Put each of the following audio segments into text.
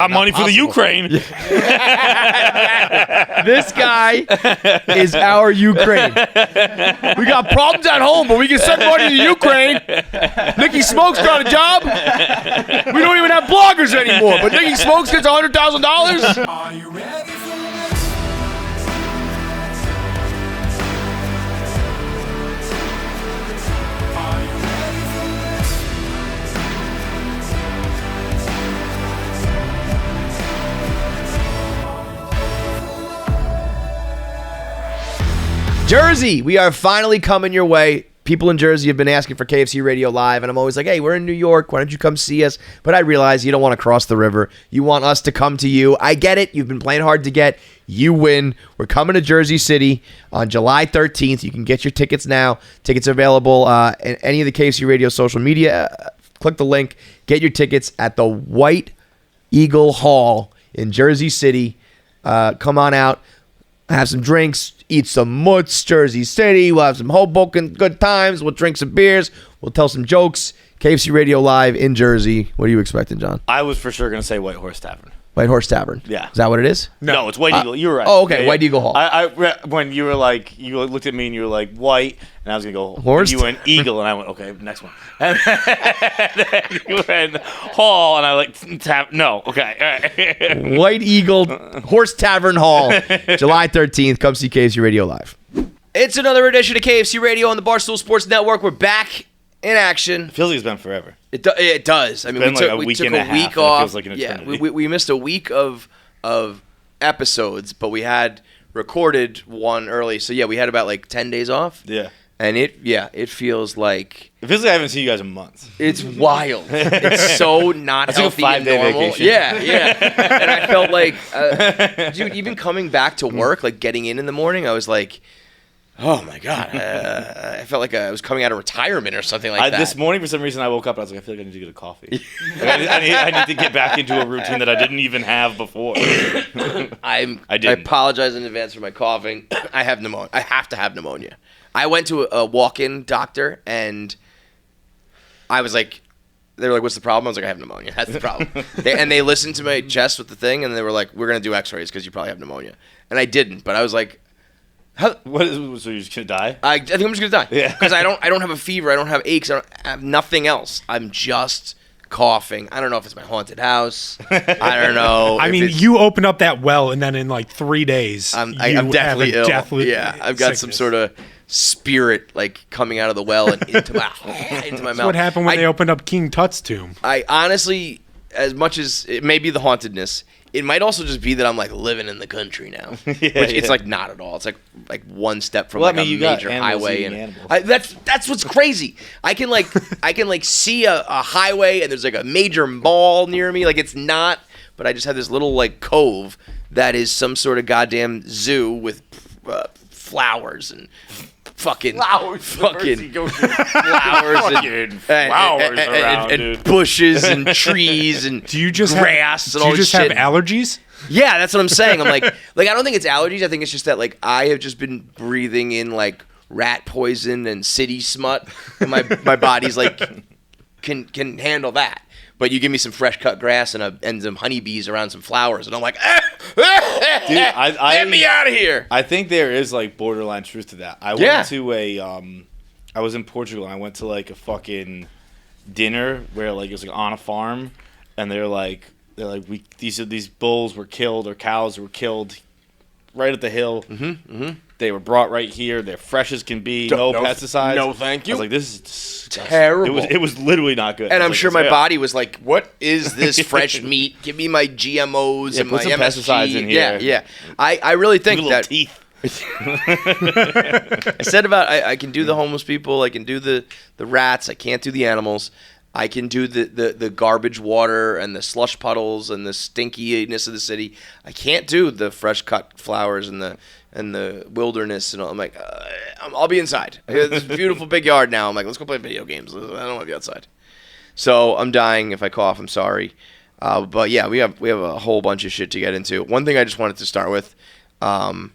money for the Ukraine. This guy is our Ukraine. We got problems at home, but we can send money to Ukraine. Nicky Smokes got a job. We don't even have bloggers anymore, but Nicky Smokes gets $100,000. Are you ready for Jersey, we are finally coming your way. People in Jersey have been asking for KFC Radio Live, and I'm always like, hey, we're in New York. Why don't you come see us? But I realize you don't want to cross the river. You want us to come to you. I get it. You've been playing hard to get. You win. We're coming to Jersey City on July 13th. You can get your tickets now. Tickets are available in any of the KFC Radio social media. Click the link. Get your tickets at the White Eagle Hall in Jersey City. Come on out. Have some drinks. Eat some mutts, Jersey City. We'll have some Hoboken good times. We'll drink some beers. We'll tell some jokes. KFC Radio Live in Jersey. What are you expecting, John? I was for sure going to say White Horse Tavern. White Horse Tavern. Yeah. Is that what it is? No, it's White Eagle. You were right. Oh, okay. Yeah, White Eagle Hall. When you were like, you looked at me and you were like, white, and I was going to go, Horse? You went Eagle, and I went, okay, next one. And then you went Hall, and I was like, no, okay, all right. White Eagle Horse Tavern Hall, July 13th. Come see KFC Radio Live. It's another edition of KFC Radio on the Barstool Sports Network. We're back in action. It feels like it's been forever. It does. I mean, It's been we took and a a half, week and it off. feels like an eternity. We missed a week of episodes, but we had recorded one early. So yeah, we had about like 10 days off. Yeah. And it feels like I haven't seen you guys in months. it's wild. It's so not That's like a healthy and 5-day normal. vacation. Yeah. And I felt like, dude, even coming back to work, like getting in the morning, I was like, oh my God. I felt like I was coming out of retirement or something like that. This morning, for some reason, I woke up and I was like, I feel like I need to get a coffee. I need to get back into a routine that I didn't even have before. I didn't. apologize in advance for my coughing. I have pneumonia. I have to have pneumonia. I went to a walk-in doctor, and I was like, they were like, what's the problem? I was like, I have pneumonia. That's the problem. They listened to my chest with the thing, and they were like, we're going to do x-rays because you probably have pneumonia. And I didn't, but I was like, so you're just going to die? I think I'm just going to die. Yeah. Because I don't have a fever. I don't have aches. I don't have nothing else. I'm just coughing. I don't know if it's my haunted house. I don't know. I mean, you open up that well, and then in like 3 days, I'm definitely ill. Yeah, I've got some sickness. sort of spirit like coming out of the well and into my mouth. That's what happened when they opened up King Tut's tomb. I honestly, as much as it may be the hauntedness, it might also just be that I'm like living in the country now. It's like not at all. It's like one step from a major highway, and that's what's crazy. I can see a highway and there's like a major mall near me. Like it's not, but I just have this little like cove that is some sort of goddamn zoo with flowers and fucking flowers and bushes and trees and grass and all this shit. Do you just have allergies? Yeah, that's what I'm saying. I'm like I don't think it's allergies. I think it's just that like I have just been breathing in like rat poison and city smut, and my body's like can handle that. But you give me some fresh cut grass and some honeybees around some flowers, and I'm like, Dude, get me out of here. I think there is like borderline truth to that. I went to I was in Portugal and I went to like a fucking dinner where like it was like on a farm, and they're like these bulls were killed or cows were killed right at the hill. They were brought right here. They're fresh as can be. No pesticides. No, thank you. I was like, this is disgusting. Terrible. It was literally not good. And I'm sure my body was like, what is this fresh meat? Give me my GMOs and put my some MSG. pesticides in here. Yeah. I really think little that teeth. I said about I can do the homeless people. I can do the rats. I can't do the animals. I can do the garbage water and the slush puddles and the stinkiness of the city. I can't do the fresh cut flowers and the wilderness and all. I'm like, I'll be inside. I got this beautiful big yard now. I'm like, let's go play video games. I don't want to be outside. So I'm dying. If I cough, I'm sorry. But yeah, we have a whole bunch of shit to get into. One thing I just wanted to start with, I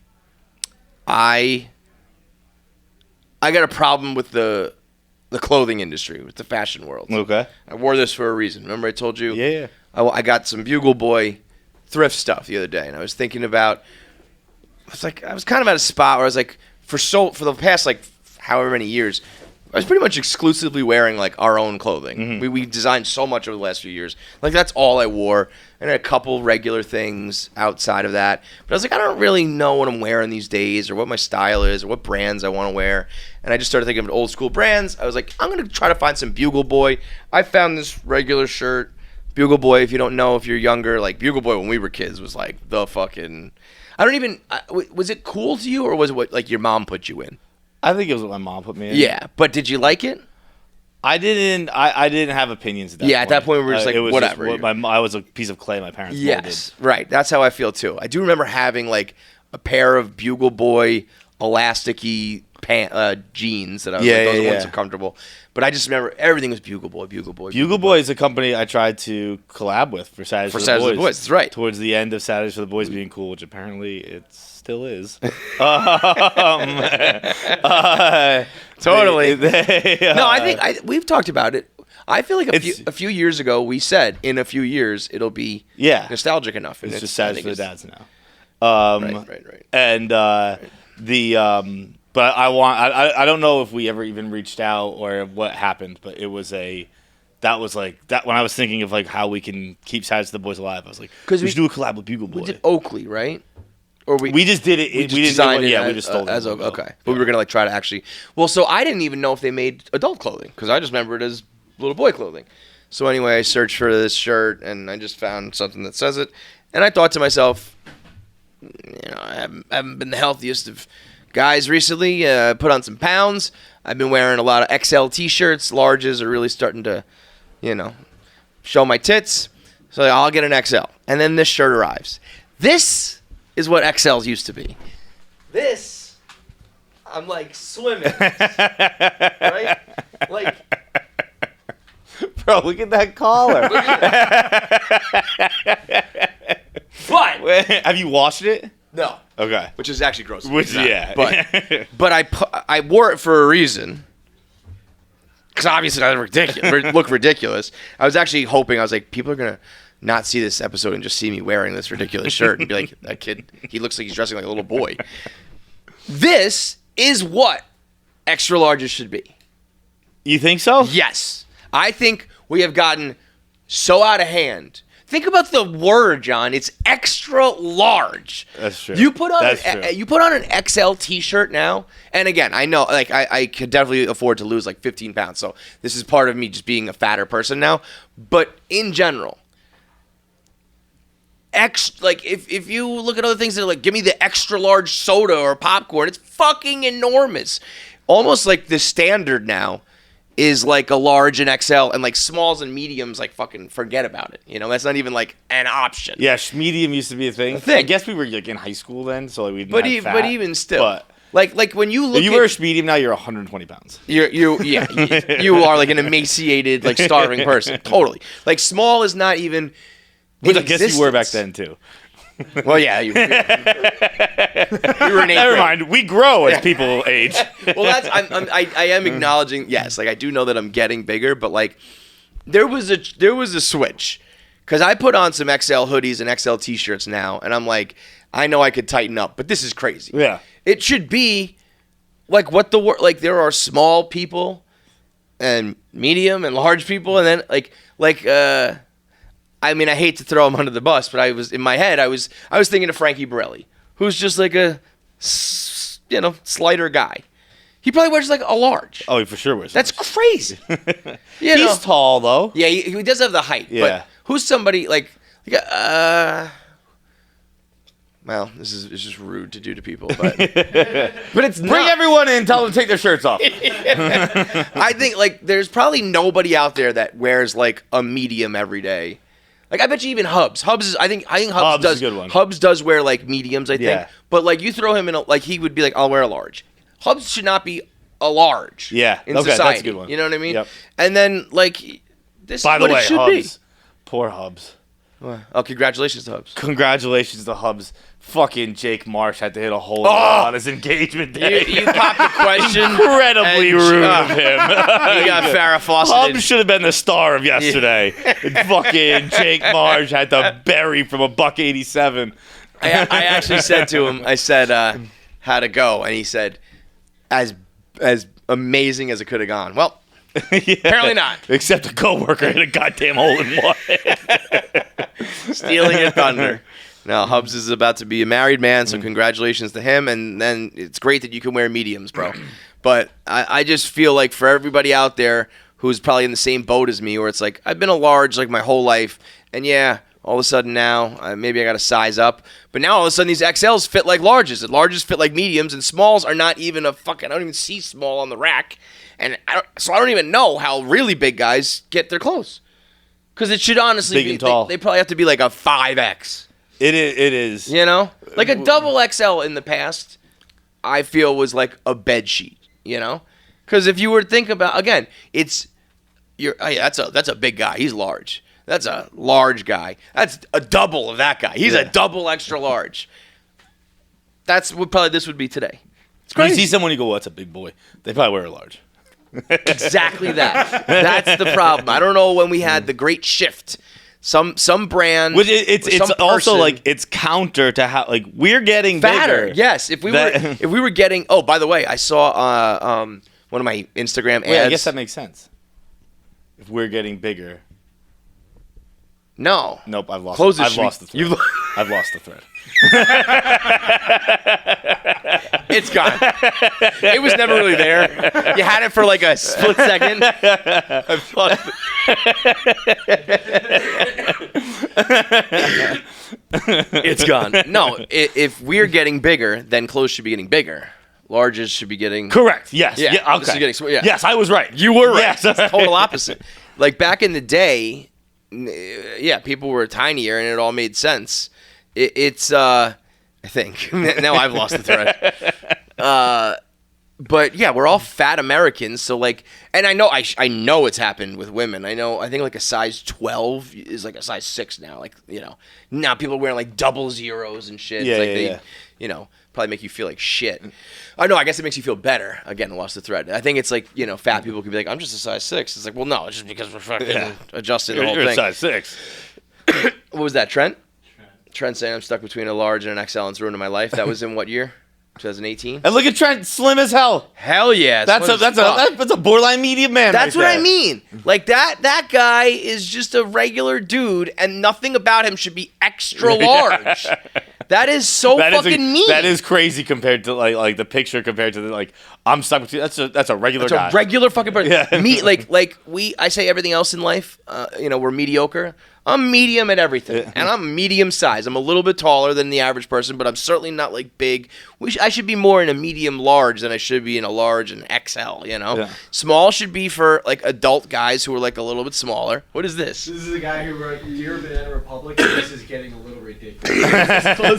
got a problem with the the clothing industry, with the fashion world. Okay. I wore this for a reason. Remember I told you? Yeah. I got some Bugle Boy thrift stuff the other day, and I was thinking about. I was kind of at a spot where I was like, for the past like however many years, I was pretty much exclusively wearing like our own clothing. Mm-hmm. We designed so much over the last few years. Like that's all I wore. And a couple regular things outside of that. But I was like, I don't really know what I'm wearing these days or what my style is or what brands I want to wear. And I just started thinking of old school brands. I was like, I'm going to try to find some Bugle Boy. I found this regular shirt. Bugle Boy, if you don't know, if you're younger, like Bugle Boy when we were kids was like the fucking... was it cool to you or was it what like your mom put you in? I think it was what my mom put me in. Yeah, but did you like it? I didn't have opinions at that point. Yeah, at that point we were just like, it was whatever. Just I was a piece of clay my parents molded. Yes, right. That's how I feel too. I do remember having like a pair of Bugle Boy elasticy jeans that I was like, those ones are comfortable. But I just remember everything was Bugle Boy. Bugle Boy is a company I tried to collab with for Saturdays for the Boys. That's right. Towards the end of Saturdays for the Boys being cool, which apparently it still is. Totally. No, I think we've talked about it. I feel like a few years ago we said in a few years it'll be nostalgic enough. It's just Saturdays for the Dads now. Right. And but I don't know if we ever even reached out or what happened, but that was when I was thinking of like how we can keep Saturdays for the Boys alive. I was like, we should do a collab with Bugle Boy. We did Oakley, right? Or we just did it. We designed it. We just stole it. Okay. But we were gonna like try to actually. Well, so I didn't even know if they made adult clothing because I just remember it as little boy clothing. So anyway, I searched for this shirt and I just found something that says it, and I thought to myself, I haven't been the healthiest of guys recently. Put on some pounds. I've been wearing a lot of XL T-shirts. Larges are really starting to, show my tits. So I'll get an XL, and then this shirt arrives. This is what XLs used to be. This, I'm like swimming, right? Like, bro, look at that collar. But have you washed it? No. Okay. Which is actually gross. But I wore it for a reason. Because obviously I look ridiculous. I was actually hoping, I was like, people are going to not see this episode and just see me wearing this ridiculous shirt and be like, that kid, he looks like he's dressing like a little boy. This is what extra larges should be. You think so? Yes. I think we have gotten so out of hand. Think about the word, John. It's extra large. That's true. You put on an XL T-shirt now, and again, I know, like I could definitely afford to lose like 15 pounds. So this is part of me just being a fatter person now. But in general, if you look at other things that are like, give me the extra large soda or popcorn, it's fucking enormous. Almost like the standard now is like a large and XL, and like smalls and mediums, like fucking forget about it. That's not even like an option. Yeah, medium used to be a thing. I guess we were like in high school then, so like we didn't have fat. But even still, like when you look, if you wear a medium now, you're 120 pounds. You are like an emaciated, like starving person. Totally. Like small is not even. Which I guess you were back then too. Well, yeah, you were in 8th grade. Never mind. We grow as people age. Well, I am acknowledging. Yes, like I do know that I'm getting bigger, but like there was a switch because I put on some XL hoodies and XL T-shirts now, and I'm like, I know I could tighten up, but this is crazy. Yeah, it should be like what the word. Like there are small people and medium and large people, and then like. I mean, I hate to throw him under the bus, but I was thinking of Frankie Borelli, who's just like a, slighter guy. He probably wears like a large. Oh, he for sure wears. That's crazy. He's tall though. Yeah, he does have the height. Yeah. But who's somebody like well, this is just rude to do to people, but it's not. Bring everyone in, tell them to take their shirts off. I think like there's probably nobody out there that wears like a medium every day. Like I bet you even Hubs. I think Hubs does. Is a good one. Hubs does wear like mediums, I think. Yeah. But like you throw him in, he would be like, I'll wear a large. Hubs should not be a large. Yeah. In okay, society. that's a good one. You know what I mean? Yep. And then like this By is what the way, it should Hubs. be. Poor Hubs. Oh, congratulations to Hubs. Congratulations to Hubs. Fucking Jake Marsh had to hit a hole on his engagement day. You popped the question. Incredibly rude of him. He got Farrah Fawcett. Hubs should have been the star of yesterday. Fucking Jake Marsh had to bury from $1.87. I actually said to him, I said, how'd it go? And he said, as amazing as it could have gone. Well, apparently not. Except a coworker hit a goddamn hole in one. Stealing your thunder. No, Hubs is about to be a married man, so congratulations to him. And then it's great that you can wear mediums, bro. But I just feel like for everybody out there who's probably in the same boat as me, where it's like, I've been a large like my whole life, and yeah, all of a sudden now, maybe I got to size up. But now all of a sudden these XLs fit like larges, and larges fit like mediums, and smalls are not even I don't even see small on the rack. And I don't even know how really big guys get their clothes. Because it should honestly big be, and tall. they probably have to be like a 5X. It is. You know? Like a double XL in the past, I feel was like a bed sheet, you know? Because if you were to think about, again, that's a big guy. He's large. That's a large guy. That's a double of that guy. He's a double extra large. That's what probably this would be today. It's crazy. You see someone, you go, well, that's a big boy. They probably wear a large. Exactly that. That's the problem. I don't know when we had the great shift. Some brand. Which it's also like it's counter to how like we're getting fatter. bigger. Yes, if we were getting. Oh, by the way, I saw one of my Instagram ads. Yeah, I guess that makes sense. If we're getting bigger. No. Nope, I've lost. Close I've lost the thread. I've lost the thread. It's gone. It was never really there. You had it for like a split second. It's gone. No, if we're getting bigger, then clothes should be getting bigger. Larges should be getting... Correct. Yes. Yeah. Yeah. This is Okay. getting, yeah. Yes, I was right. You were right. Yes. It's the total opposite. Like back in the day, yeah, people were tinier and it all made sense. It's I think now I've lost the thread. But yeah, we're all fat Americans, so like, and I know it's happened with women. I think like a size 12 is like a size 6 now. Like, you know, now people are wearing like double zeros and shit. Yeah, it's like yeah. you know, probably make you feel like shit. I know, I guess it makes you feel better. Again, I lost the thread. I think it's like, you know, fat people can be like, I'm just a size 6. It's like, well, no, it's just because we're fucking adjusting the whole You're thing. a size 6. What was that, Trent? Trent saying I'm stuck between a large and an XL and it's ruining my life. That was in what year? 2018. And look at Trent, slim as hell. Hell yeah! That's a borderline medium man. That's right what there. I mean. Like that guy is just a regular dude, and nothing about him should be extra large. That is so fucking mean. That is crazy compared to like the picture compared to the like I'm stuck between. That's a regular guy. It's a regular fucking person. Yeah. Me I say everything else in life. You know, we're mediocre. I'm medium at everything, and I'm medium size. I'm a little bit taller than the average person, but I'm certainly not like big. I should be more in a medium large than I should be in a large and XL. You know, small should be for like adult guys who are like a little bit smaller. What is this? This is the guy who wrote Dear Banana Republic, and this is getting a little ridiculous.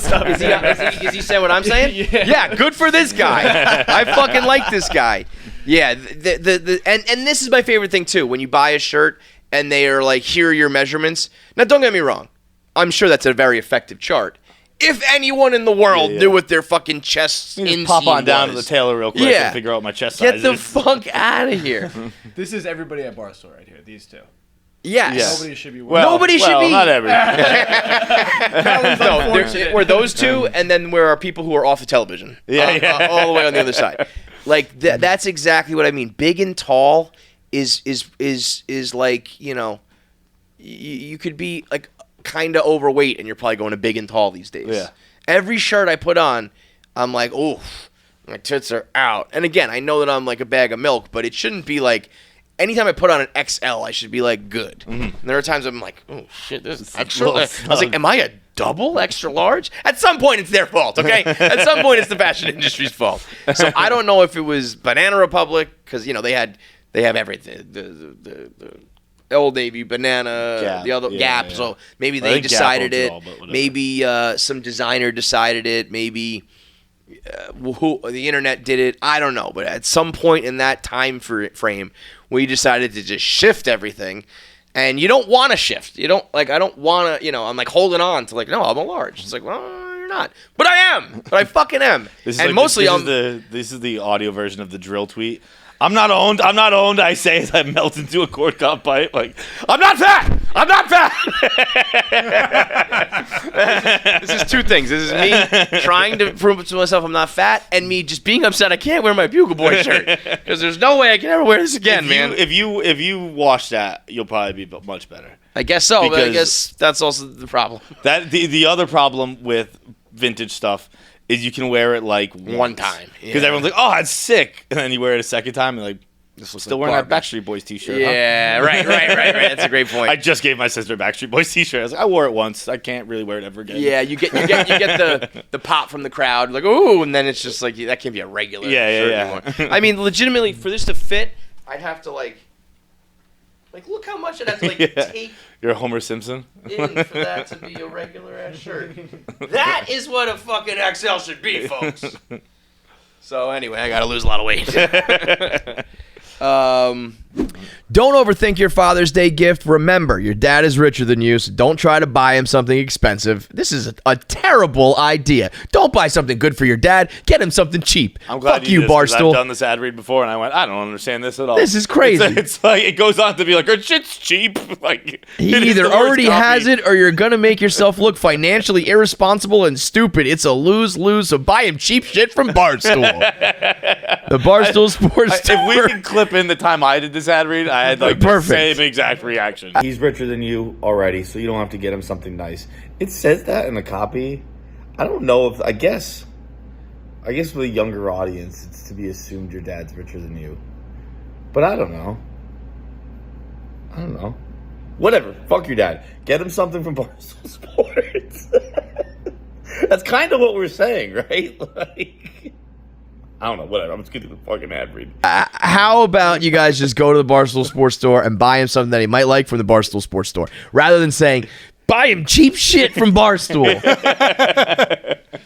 Is he saying what I'm saying? Yeah, good for this guy. I fucking like this guy. Yeah, and this is my favorite thing too. When you buy a shirt and they are like, here are your measurements. Now, don't get me wrong. I'm sure that's a very effective chart. If anyone in the world knew what their fucking chest inseam pop on down to was. the tailor real quick and figure out my chest size. Get the fuck out of here. This is everybody at Barstool right here. These two. Yes. Nobody should be. Nobody should be. Not every. No, we're those two, and then there are people who are off the television. All the way on the other side. Like that's exactly what I mean. Big and tall is like, you know, you could be like kind of overweight and you're probably going to big and tall these days. Yeah. Every shirt I put on, I'm like, oh, my tits are out. And again, I know that I'm like a bag of milk, but it shouldn't be like. Anytime I put on an XL, I should be like good. Mm-hmm. And there are times I'm like, oh shit, this is extra. I was like, am I a double extra large? At some point, it's their fault, okay? At some point, it's the fashion industry's fault. So I don't know if it was Banana Republic because you know they have everything. The Old Navy, Banana, the other Gap. Yeah. So maybe they decided it. Maybe some designer decided it. Maybe. The internet did it. I don't know, but at some point in that time frame, we decided to just shift everything. And you don't want to shift. You don't I don't want to, I'm like holding on to no, I'm a large. It's like, well, you're not. But I am. But I fucking am. This is and mostly this is the audio version of the drill tweet. I'm not owned. I say as I melt into a corn cob pipe. Like, I'm not fat. This is two things. This is me trying to prove to myself I'm not fat, and me just being upset I can't wear my Bugle Boy shirt because there's no way I can ever wear this again, man. If you wash that, you'll probably be much better. I guess so, but I guess that's also the problem. That the other problem with vintage stuff is you can wear it one time because everyone's like, "Oh, it's sick," and then you wear it a second time and still wearing that Backstreet Boys t-shirt. Yeah, huh? right. That's a great point. I just gave my sister a Backstreet Boys t-shirt. I was like, I wore it once. I can't really wear it ever again. Yeah, you get the pop from the crowd, ooh, and then it's just that can't be a regular shirt anymore. I mean, legitimately, for this to fit, I'd have to look how much I'd have to take. You're a Homer Simpson. In for that to be a regular ass shirt. That is what a fucking XL should be, folks. So anyway, I gotta lose a lot of weight. Don't overthink your Father's Day gift. Remember, your dad is richer than you, so don't try to buy him something expensive. This is a terrible idea. Don't buy something good for your dad. Get him something cheap. I'm glad Fuck you, Barstool. I've done this ad read before, and I went, I don't understand this at all. This is crazy. It's like it goes on to be like, our shit's cheap. He either already has it, or you're gonna make yourself look financially irresponsible and stupid. It's a lose-lose. So buy him cheap shit from Barstool. The Barstool Sports Store. If we can clip in the time I did this ad read, I had the same exact reaction. He's richer than you already, so you don't have to get him something nice. It says that in the copy. I don't know if I guess for the younger audience, it's to be assumed your dad's richer than you. But I don't know. Whatever. Fuck your dad. Get him something from Barstool Sports. That's kind of what we're saying, right? I don't know, whatever. I'm just going to do the fucking ad read. How about you guys just go to the Barstool Sports Store and buy him something that he might like from the Barstool Sports Store, rather than saying, buy him cheap shit from Barstool.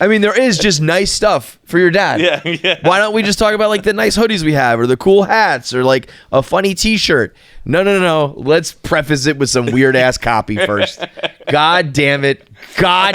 I mean, there is just nice stuff for your dad. Yeah. Why don't we just talk about the nice hoodies we have, or the cool hats, or a funny t-shirt? No. Let's preface it with some weird ass copy first. God damn it. Go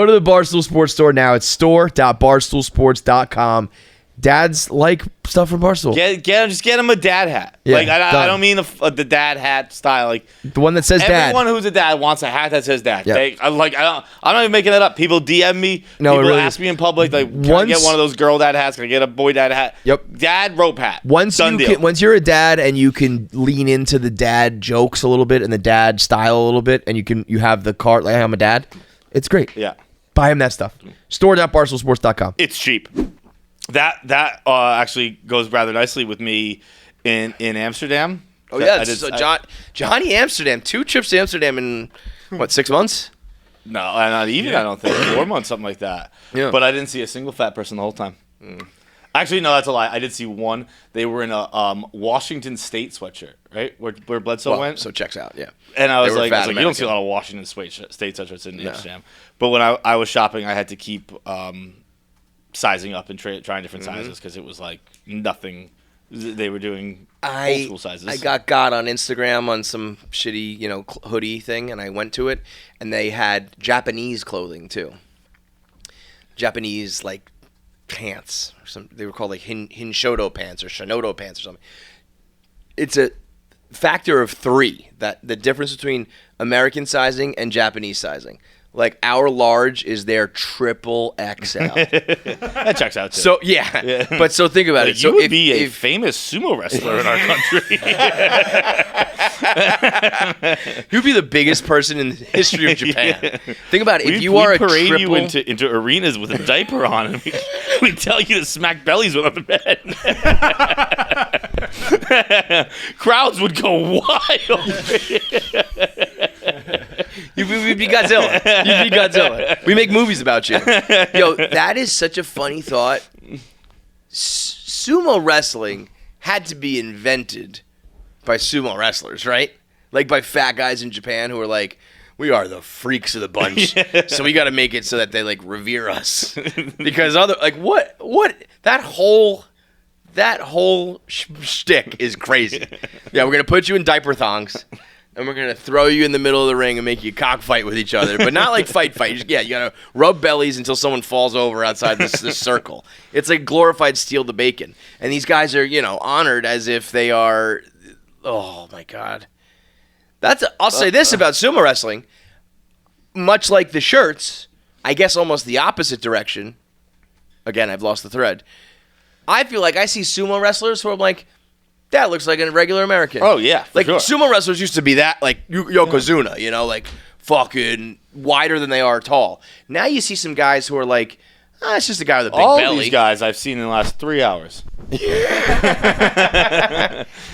to the Barstool Sports Store now. It's store.barstoolsports.com. Dads like stuff from Barstool. Just get him a dad hat. Yeah, I don't mean the dad hat style. The one that says dad. Everyone who's a dad wants a hat that says dad. Yep. I'm not even making that up. People DM me. No, people really ask me in public, can I get one of those girl dad hats? Can I get a boy dad hat? Yep. Dad rope hat. Once you're a dad and you can lean into the dad jokes a little bit and the dad style a little bit, and you have the card like, I'm a dad. It's great. Yeah. Buy him that stuff. Store.barstoolsports.com. It's cheap. That actually goes rather nicely with me in Amsterdam. Oh yeah, Johnny Amsterdam. 2 trips to Amsterdam in 6 months? No, not even. I don't think 4 months, something like that. Yeah. But I didn't see a single fat person the whole time. Actually, no, that's a lie. I did see one. They were in a Washington State sweatshirt, right? Where Bledsoe went. So checks out, yeah. And I was They were like, fat you don't see a lot of Washington State sweatshirts in Amsterdam. But when I was shopping, I had to keep sizing up and trying different sizes because it was nothing. They were doing old school sizes. I got on Instagram on some shitty, hoodie thing, and I went to it, and they had Japanese clothing too. Japanese pants, they were called Hinshodo pants or Shinodo pants or something. It's a factor of 3 that the difference between American sizing and Japanese sizing. Our large is their triple XL. That checks out too. So yeah. But so think about it. You So would be a famous sumo wrestler in our country. You'd be the biggest person in the history of Japan. Think about it. If you we are a parade triple, you into arenas with a diaper on, and we tell you to smack bellies with the bed. Crowds would go wild. You'd be Godzilla. You'd be Godzilla. We make movies about you. Yo, that is such a funny thought. Sumo wrestling had to be invented by sumo wrestlers, right? By fat guys in Japan who are we are the freaks of the bunch, so we got to make it so that they revere us. Because what that whole That whole shtick is crazy. Yeah, we're gonna put you in diaper thongs, and we're gonna throw you in the middle of the ring and make you cockfight with each other, but not like fight. Yeah, you gotta rub bellies until someone falls over outside this circle. It's like glorified steal the bacon, and these guys are honored as if they are. Oh my God, I'll say this about sumo wrestling. Much like the shirts, I guess almost the opposite direction. Again, I've lost the thread. I feel like I see sumo wrestlers who are like, that looks like a regular American. Oh, yeah, for like sure. Sumo wrestlers used to be that, like Yokozuna, like fucking wider than they are tall. Now you see some guys who are like, it's just a guy with a big belly. All these guys I've seen in the last 3 hours.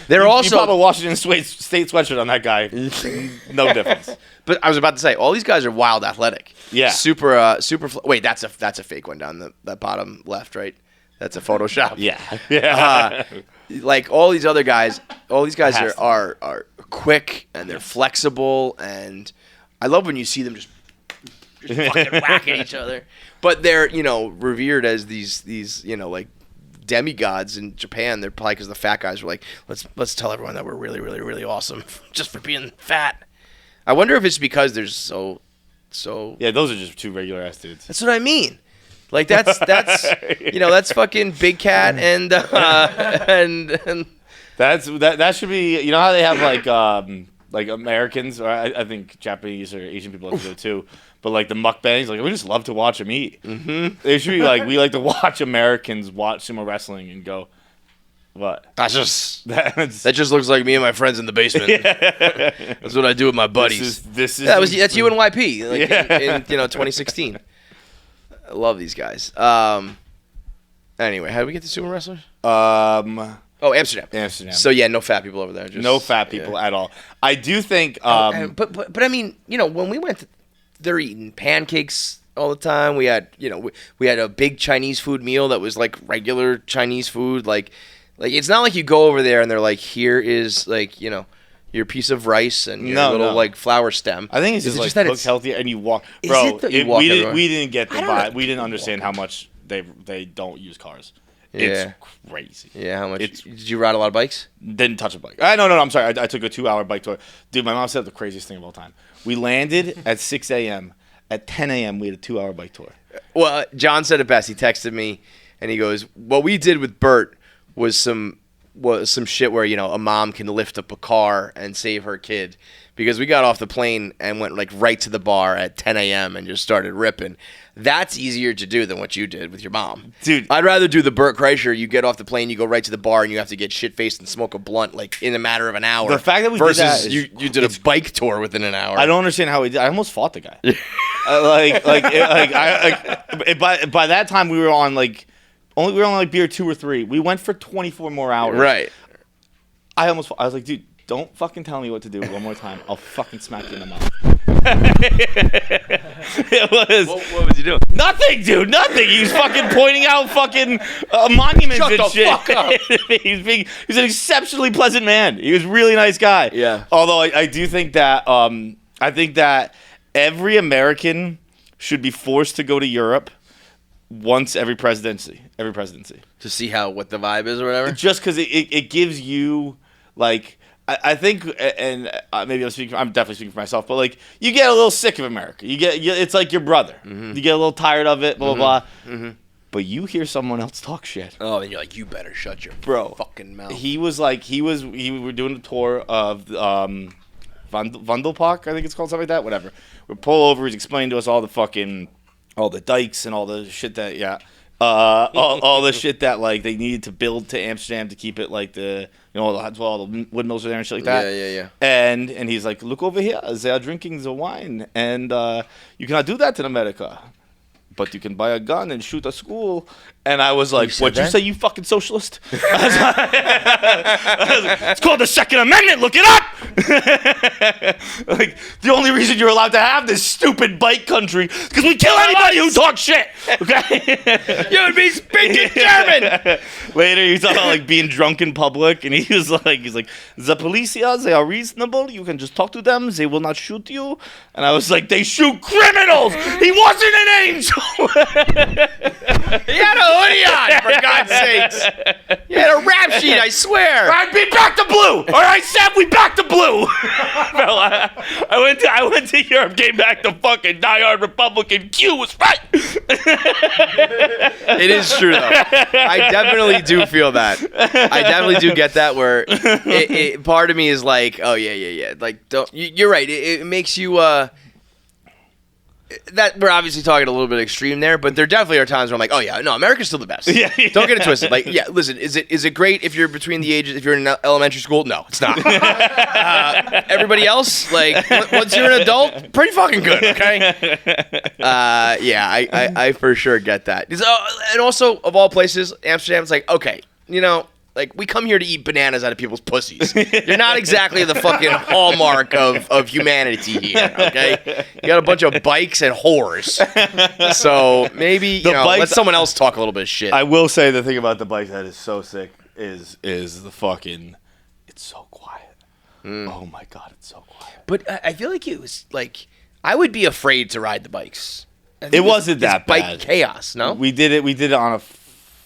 They're also... You pop a Washington State sweatshirt on that guy. No difference. But I was about to say, all these guys are wild athletic. Yeah. Super. Wait, that's a fake one down that bottom left, right? That's a Photoshop. Yeah. Like all these other guys, are quick and they're flexible, and I love when you see them just fucking whacking each other. But they're revered as these like demigods in Japan. They're probably because the fat guys were like, let's tell everyone that we're really really really awesome just for being fat. I wonder if it's because they're so. Yeah, those are just two regular ass dudes. That's what I mean. Like that's that's fucking Big Cat and that should be how they have like Americans, or I think Japanese or Asian people like to do it too, but like the mukbangs, like we just love to watch them eat. Mm-hmm. They should be like we like to watch Americans watch sumo wrestling and go, what? That just looks like me and my friends in the basement. Yeah. That's what I do with my buddies. That's you and YP in 2016. I love these guys. Anyway, how did we get to sumo wrestlers? Amsterdam. So yeah, no fat people over there. No fat people at all. I do think. But I mean, when we went, they're eating pancakes all the time. We had we had a big Chinese food meal that was like regular Chinese food. Like it's not like you go over there and they're like, here is your piece of rice and your little like flower stem. I think it's just like cooked healthier and you walk. Bro, we didn't get the vibe. We didn't understand how much they don't use cars. Yeah. It's crazy. Yeah, how much? Did you ride a lot of bikes? Didn't touch a bike. No, I'm sorry. I took a 2-hour bike tour. Dude, my mom said the craziest thing of all time. We landed at 6 a.m. At 10 a.m., we had a 2-hour bike tour. Well, John said it best. He texted me, and he goes, what we did with Bert was some shit where, a mom can lift up a car and save her kid. Because we got off the plane and went like right to the bar at 10 a.m. and just started ripping. That's easier to do than what you did with your mom. Dude. I'd rather do the Burt Kreischer. You get off the plane, you go right to the bar, and you have to get shit-faced and smoke a blunt like in a matter of an hour. The fact that we versus did that is, you did a bike tour within an hour. I don't understand how we did. I almost fought the guy. By that time we were on like beer 2 or 3. We went for 24 more hours. Right. I was like, dude, don't fucking tell me what to do one more time. I'll fucking smack you in the mouth. It was. What was he doing? Nothing, dude. Nothing. He was fucking pointing out fucking monuments Shut and the shit. Fuck up. He's an exceptionally pleasant man. He was a really nice guy. Yeah. Although I do think that every American should be forced to go to Europe once every presidency. To see what the vibe is or whatever? Just because it gives you, like, I think, and maybe I'm definitely speaking for myself, but, like, you get a little sick of America. It's like your brother. Mm-hmm. You get a little tired of it, blah, blah, blah. Mm-hmm. But you hear someone else talk shit. Oh, and you're like, you better shut your fucking mouth. We were doing a tour of Vondelpark, I think it's called, something like that, whatever. We pull over, he's explaining to us all the dikes and all the shit that, all the shit that like they needed to build to Amsterdam to keep it like all the windmills are there and shit like that. Yeah. And he's like, look over here, they are drinking the wine, and you cannot do that in America. But you can buy a gun and shoot a school. And I was like, what'd you say, you fucking socialist? It's called the Second Amendment, look it up! Like, the only reason you're allowed to have this stupid bike country is because we kill anybody who talks shit, okay? You would be speaking German! Later, he was talking about, like, being drunk in public, and he's like, the police here, they are reasonable, you can just talk to them, they will not shoot you. And I was like, they shoot criminals! He wasn't an angel! He had a hoodie on, for God's sakes. He had a rap sheet, I swear. All right, be back to blue. All right, Sam, we back to blue. Bro, I went to Europe, came back to fucking diehard Republican. Q was right. It is true, though. I definitely do feel that. I definitely do get that where part of me is like, oh, yeah. Like, you're right. It makes you... that we're obviously talking a little bit extreme there, but there definitely are times where I'm like, oh yeah, no, America's still the best. Yeah. Don't get it twisted. Like, yeah, listen, is it great if you're between the ages, if you're in elementary school? No, it's not. Everybody else, like, once you're an adult, pretty fucking good, okay? I for sure get that. And also, of all places, Amsterdam's like, okay, like, we come here to eat bananas out of people's pussies. You're not exactly the fucking hallmark of humanity here, okay? You got a bunch of bikes and whores. So maybe, let someone else talk a little bit of shit. I will say the thing about the bike that is so sick is the fucking, it's so quiet. Oh my God, it's so quiet. But I feel like it was, like, I would be afraid to ride the bikes. It wasn't that bad. Bike chaos, no? We did it on a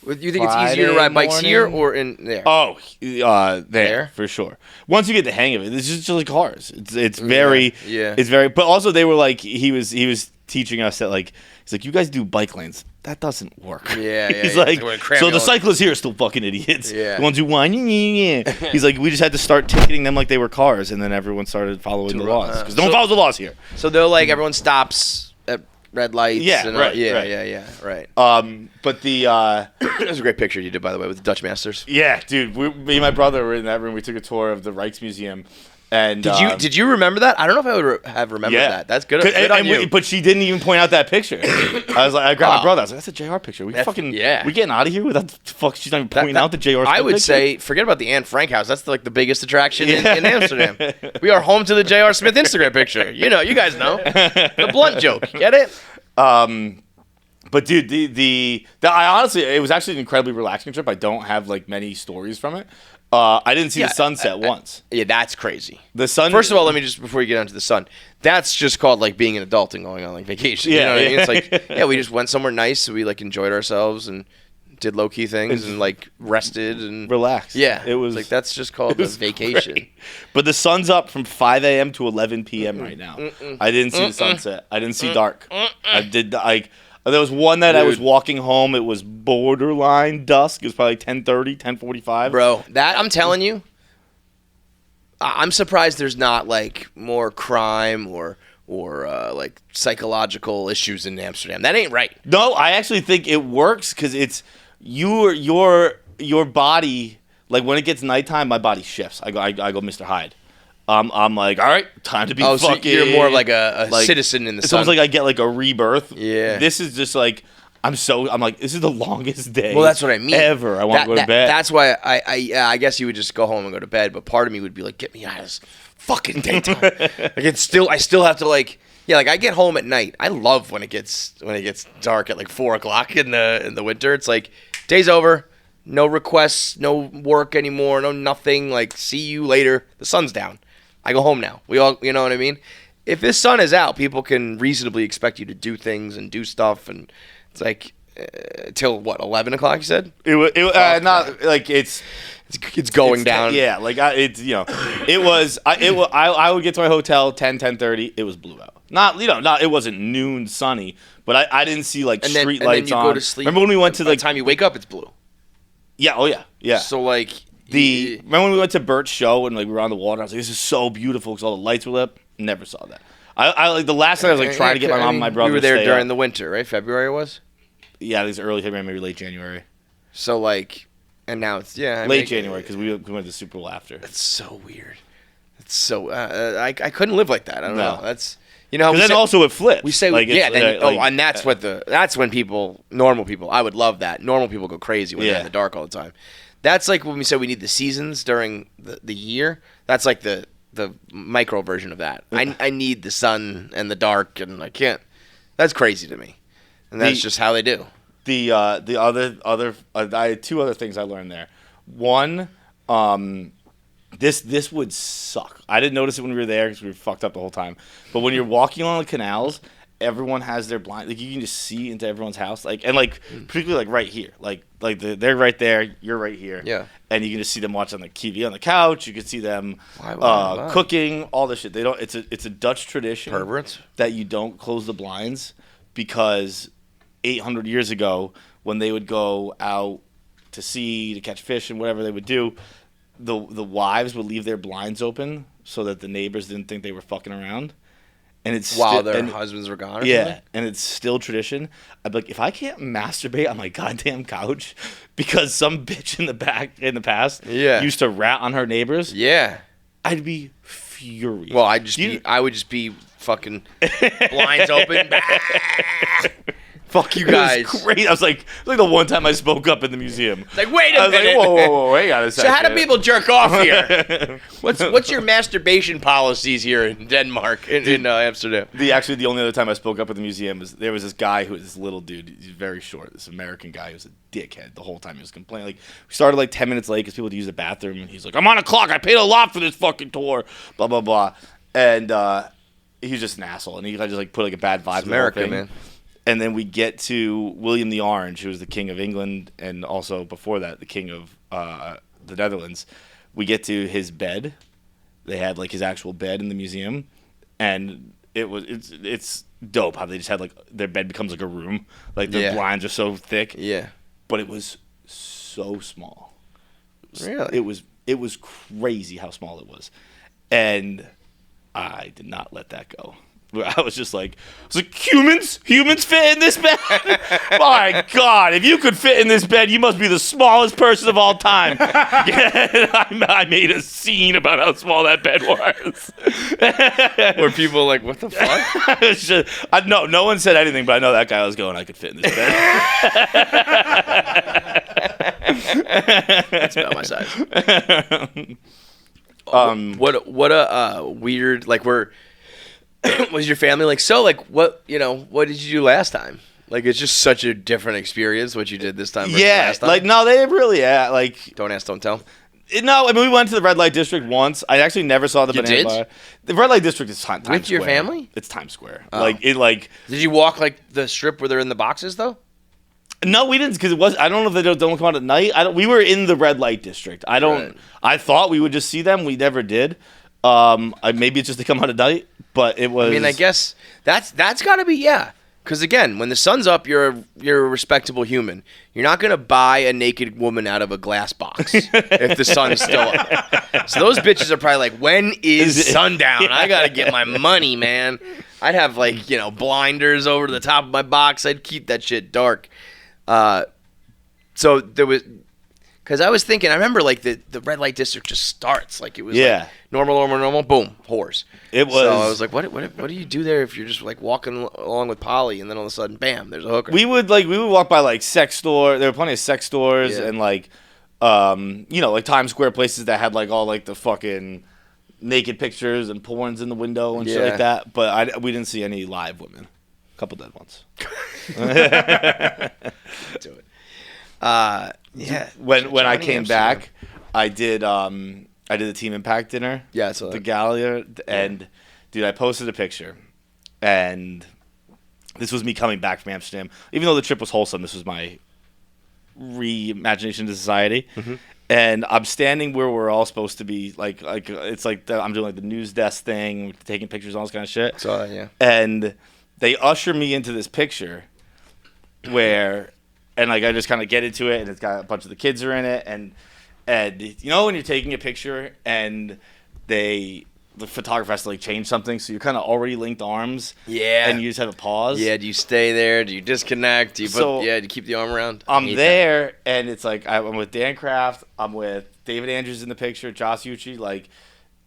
You think it's easier to ride bikes here or in there? Oh, there for sure. Once you get the hang of it, it's just like cars. It's very, it's very. But also, they were like, he was teaching us that, like, he's like, you guys do bike lanes. That doesn't work. He's like, so the cyclists here are still fucking idiots. The ones who whine. He's like, we just had to start ticketing them like they were cars, and then everyone started following the laws because no one follows the laws here. So they're like, everyone stops at red lights. Right. But the that was a great picture you did, by the way, with the Dutch Masters. Yeah, dude. Me and my brother were in that room. We took a tour of the Rijksmuseum. And did you remember that? I don't know if I would have remembered that. That's good. Good on you. But she didn't even point out that picture. I grabbed my brother. I was like, "That's a JR picture. We getting out of here without the fuck." She's not even pointing out the JR. I would say, forget about the Anne Frank house. That's like the biggest attraction in Amsterdam. We are home to the JR Smith Instagram picture. You guys know the blunt joke. Get it? But dude, I honestly, it was actually an incredibly relaxing trip. I don't have like many stories from it. I didn't see the sunset once. Yeah, that's crazy. The sun. First of all, let me just, before you get onto the sun, that's just called like being an adult and going on like vacation. You know what I mean? It's like, we just went somewhere nice. So we like enjoyed ourselves and did low key things and like rested and relaxed. Yeah, it was like, that's just called a vacation. Great. But the sun's up from 5 a.m. to 11 p.m. right now. I didn't see the sunset. I didn't see dark. There was one that I was walking home. It was borderline dusk. It was probably 10:30, 10:45. Bro, that I'm telling you, I'm surprised there's not like more crime or like psychological issues in Amsterdam. That ain't right. No, I actually think it works because it's your body. Like when it gets nighttime, my body shifts. I go Mr. Hyde. I'm like, all right, time to be fucking. So you're more like a citizen in the sun. It's almost like I get like a rebirth. Yeah. This is just like I'm like, this is the longest day. Well, that's what I mean. Ever. I want to go to bed. That's why I guess you would just go home and go to bed. But part of me would be like, get me out of this fucking daytime. I still have to like. Yeah, like I get home at night. I love when it gets dark at like 4:00 in the winter. It's like day's over. No requests, no work anymore, no nothing. Like, see you later. The sun's down. I go home now. We all, you know what I mean? If this sun is out, people can reasonably expect you to do things and do stuff. And it's like, till what, 11 o'clock, you said? Not like it's going down. Yeah, like it was, I would get to my hotel 10:30. It was blue out. It wasn't noon sunny, but I didn't see like street lights on. And then you go to sleep. Remember when we went to by the time you wake up, it's blue. Yeah, oh yeah. So like remember when we went to Bert's show and like we were on the water? I was like, this is so beautiful because all the lights were lit. Never saw that. I like the last time I was like trying to get my mom and my brother. We were there to stay during up. the winter, right? February it was. Yeah, it was early February, maybe late January. So like, and now it's late January because we went to Super Bowl after. It's so weird. It's so I couldn't live like that. I don't know. That's. You know, then also it flips. We say, like, and that's when normal people, I would love that. Normal people go crazy when they're in the dark all the time. That's like when we said we need the seasons during the year. That's like the micro version of that. I need the sun and the dark, and I can't. That's crazy to me, and that's just how they do. The other I had two other things I learned there. One, This would suck. I didn't notice it when we were there because we were fucked up the whole time. But when you're walking along the canals everyone has their blind. Like you can just see into everyone's house. Like and like particularly like right here. They're right there. You're right here. Yeah. And you can just see them watching the TV on the couch. You can see them cooking. All this shit. They don't. It's a Dutch tradition. Perverts. That you don't close the blinds because 800 years ago when they would go out to sea to catch fish and whatever they would do, the wives would leave their blinds open so that the neighbors didn't think they were fucking around. And it's while their husbands were gone. Or something? And it's still tradition. I'd be like, if I can't masturbate on my goddamn couch because some bitch in the past used to rat on her neighbors, I'd be furious. Well, I would just be fucking blinds open. Fuck you guys. It was great. I was like the one time I spoke up in the museum. Like, wait a minute. Like, whoa, wait a second. So how do people jerk off here? What's your masturbation policies here in Denmark, in Amsterdam? The only other time I spoke up at the museum was there was this guy who was this little dude. He's very short. This American guy who was a dickhead the whole time. He was complaining. Like we started like 10 minutes late because people had to use the bathroom, and he's like, "I'm on a clock. I paid a lot for this fucking tour." Blah blah blah. And he's just an asshole, and he just like put like a bad vibe. It's America, man. And then we get to William the Orange, who was the king of England, and also before that, the king of the Netherlands. We get to his bed. They had like his actual bed in the museum, and it's dope how they just had like their bed becomes like a room, like the blinds are so thick. Yeah, but it was so small. Really, it was crazy how small it was, and I did not let that go. I was like, humans fit in this bed? My God, if you could fit in this bed, you must be the smallest person of all time. I made a scene about how small that bed was. Were people like, what the fuck? No one said anything, but I know that guy was going, I could fit in this bed. That's about my size. What a weird, like, was your family like, so, like, what did you do last time? Like, it's just such a different experience what you did this time versus last time. Like, no, they really, like... Don't ask, don't tell? No, I mean, we went to the red light district once. I actually never saw the banana bar. The red light district is Times Square. With your family? It's Times Square. Oh. Did you walk, like, the strip where they're in the boxes, though? No, we didn't, because it was... I don't know if they don't come out at night. We were in the red light district. I thought we would just see them. We never did. Maybe it's just they come out at night. But it was... I mean, I guess that's got to be, Because, again, when the sun's up, you're a respectable human. You're not going to buy a naked woman out of a glass box if the sun's still up. So those bitches are probably like, when is sundown? I got to get my money, man. I'd have, like, blinders over to the top of my box. I'd keep that shit dark. So there was... Because I was thinking, I remember, like, the red light district just starts. Like, it was like normal, boom, whores. It was. So I was like, what do you do there if you're just, like, walking along with Polly and then all of a sudden, bam, there's a hooker? We would walk by, like, sex store. There were plenty of sex stores and, like, like Times Square places that had, like, all, like, the fucking naked pictures and porns in the window and shit like that. But we didn't see any live women. A couple dead ones. Do it. When I came back, I did the Team Impact dinner. Yeah, so the gala, and dude, I posted a picture, and this was me coming back from Amsterdam. Even though the trip was wholesome, this was my reimagination to society. Mm-hmm. And I'm standing where we're all supposed to be, like it's like I'm doing like the news desk thing, taking pictures, all this kind of shit. So yeah. And they usher me into this picture where. And, like, I just kind of get into it, and it's got a bunch of the kids are in it. And when you're taking a picture and the photographer has to, like, change something, so you're kind of already linked arms. Yeah. And you just have a pause. Yeah, do you stay there? Do you disconnect? Do you keep the arm around? I'm there, and it's like I'm with Dan Kraft. I'm with David Andrews in the picture, Josh Ucci. Like,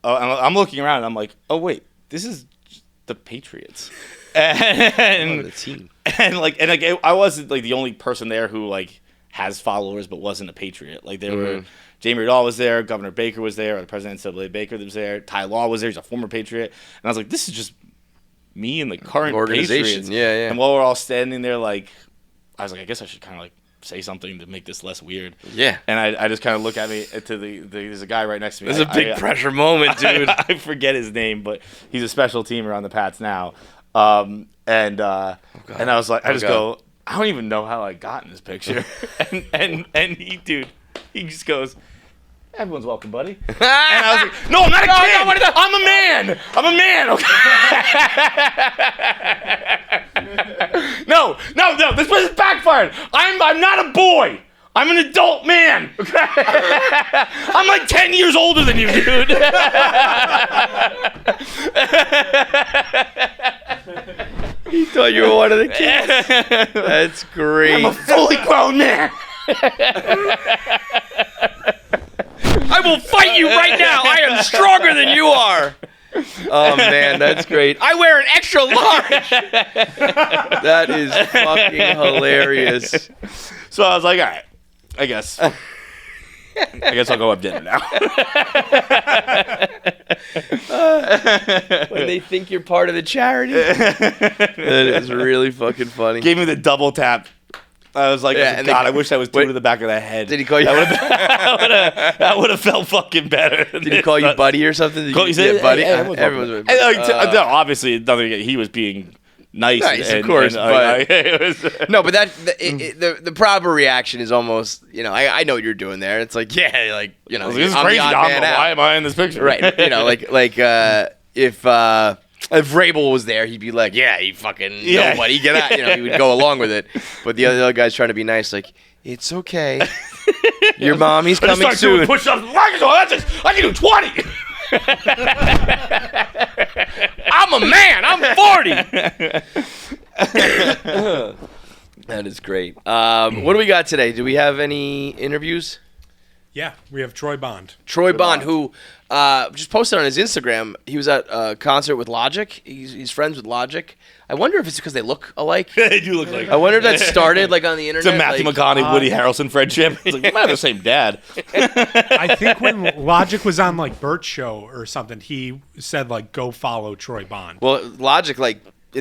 I'm looking around, and I'm like, oh, wait, this is the Patriots. And the team. And I wasn't like the only person there who like has followers but wasn't a patriot. Like there were Jamie Riddall was there, Governor Baker was there, the President NCAA Baker was there, Ty Law was there, he's a former patriot. And I was like, this is just me and the current organization. Patriots. Yeah. And while we're all standing there, like I was like, I guess I should kind of like say something to make this less weird. Yeah. And I just kind of look at me to there's a guy right next to me. This is a big pressure moment, dude. I forget his name, but he's a special teamer on the Pats now. and I was like, I just go, I don't even know how I got in this picture, and he just goes, everyone's welcome, buddy. And I was like, no, I'm not a kid. I'm a man. I'm a man. Okay. No. This place is backfired. I'm not a boy. I'm an adult man. Okay. I'm like 10 years older than you, dude. He thought you were one of the kids. That's great. I'm a fully grown man. I will fight you right now. I am stronger than you are. Oh, man, that's great. I wear an extra large. That is fucking hilarious. So I was like, all right, I guess I'll go have dinner now. When they think you're part of the charity. That is really fucking funny. Gave me the double tap. I was like, God, I wish I was doing to the back of the head. Did he call you? That would have felt fucking better. Did he call you buddy or something? You said, buddy? Hey, everyone's no, obviously, he was being nice, of course. but no, but the proper reaction is almost, I know what you're doing there. It's like, this is crazy. Why am I in this picture? Right. If Rabel was there, he'd be like, you fucking nobody, get out. He would go along with it. But the other guy's trying to be nice, like, it's okay. Your mommy's coming soon. Push-ups. I can do 20. I'm a man. I'm 40. That is great. What do we got today? Do we have any interviews? Yeah, we have Troy Bond. Troy Bond, who just posted on his Instagram. He was at a concert with Logic. He's friends with Logic. I wonder if it's because they look alike. They do look like. I wonder if that started on the internet. It's a Matthew McConaughey, Woody Harrelson friendship. It's like, we might have the same dad. I think when Logic was on Bert's show or something, he said go follow Troy Bond. Well, Logic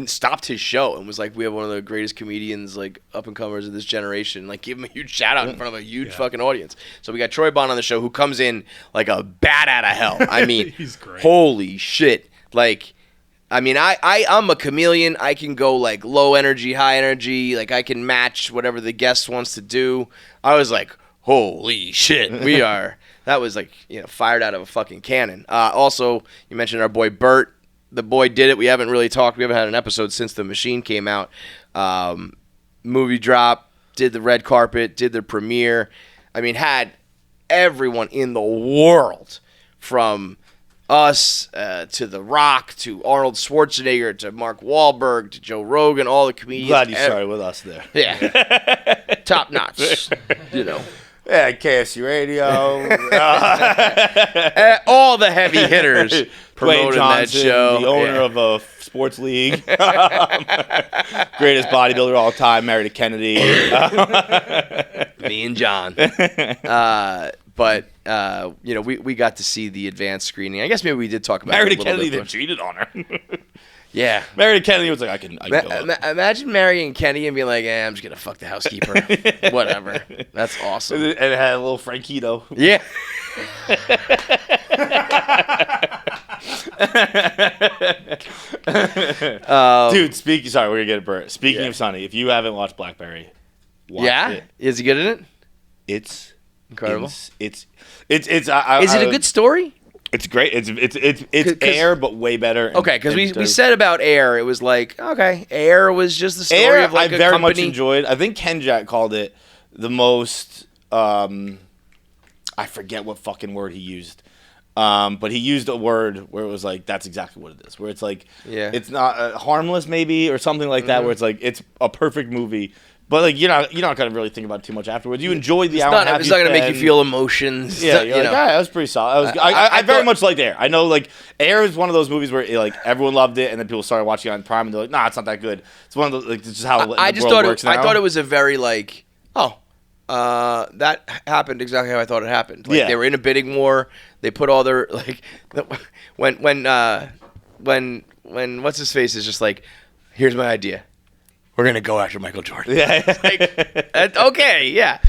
stopped his show and was like, we have one of the greatest comedians up and comers of this generation. Give him a huge shout out in front of a huge fucking audience. So we got Troy Bond on the show, who comes in like a bat out of hell. I mean, he's great. Holy shit. I'm a chameleon. I can go low energy, high energy. I can match whatever the guest wants to do. I was like, holy shit. That was fired out of a fucking cannon. Also, you mentioned our boy Bert. The boy did it. We haven't really talked. We haven't had an episode since The Machine came out. Movie drop, did the red carpet, did the premiere. Had everyone in the world, from us to The Rock to Arnold Schwarzenegger to Mark Wahlberg to Joe Rogan, all the comedians. Glad you started with us there. Yeah. Top notch. Yeah, KFC Radio. All the heavy hitters promoting that show. The owner of a sports league. Greatest bodybuilder of all time, married to Kennedy. Me and John. But we got to see the advanced screening. I guess maybe we did talk about married it to Kennedy that cheated on her. Yeah. Married to Kennedy was like, I can go up. Imagine marrying Kenny and being like, I'm just going to fuck the housekeeper. Whatever. That's awesome. And it had a little Frankito. Yeah. Dude, sorry, we're going to get it, Bert. Speaking of Sonny, if you haven't watched Blackberry, watch it. Is he good in it? It's incredible. Is it a good story? It's great. It's Air, but way better. Okay, because we said about Air, it was Air was just the story Air, of I very much enjoyed. I think Ken Jack called it the most. I forget what fucking word he used, but he used a word where it was that's exactly what it is. Where it's it's not harmless maybe or something like that. Where it's it's a perfect movie. But you're not gonna really think about it too much afterwards. You enjoy the hour and a half. It's not gonna make you feel emotions. Yeah, that was pretty solid. I very much liked Air. I know Air is one of those movies where everyone loved it, and then people started watching it on Prime, and they're like, nah, it's not that good. It's one of those it's just how I the world works now. I thought it was a very that happened exactly how I thought it happened. They were in a bidding war. They put all their when what's his face is just here's my idea. We're going to go after Michael Jordan. Yeah. Okay, yeah.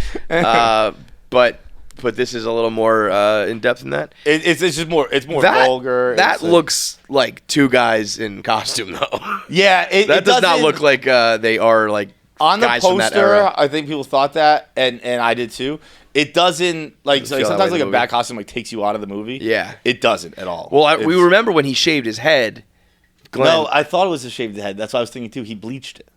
But but this is a little more in depth than that. It's just more. It's more vulgar. That looks like two guys in costume, though. Yeah, that does not look like they are like on the guys from that poster. era. I think people thought that, and I did too. It doesn't like sometimes like a bad costume like takes you out of the movie. Yeah, it doesn't at all. Well, we remember when he shaved his head. Glenn, no, I thought it was a shaved head. That's what I was thinking too. He bleached it.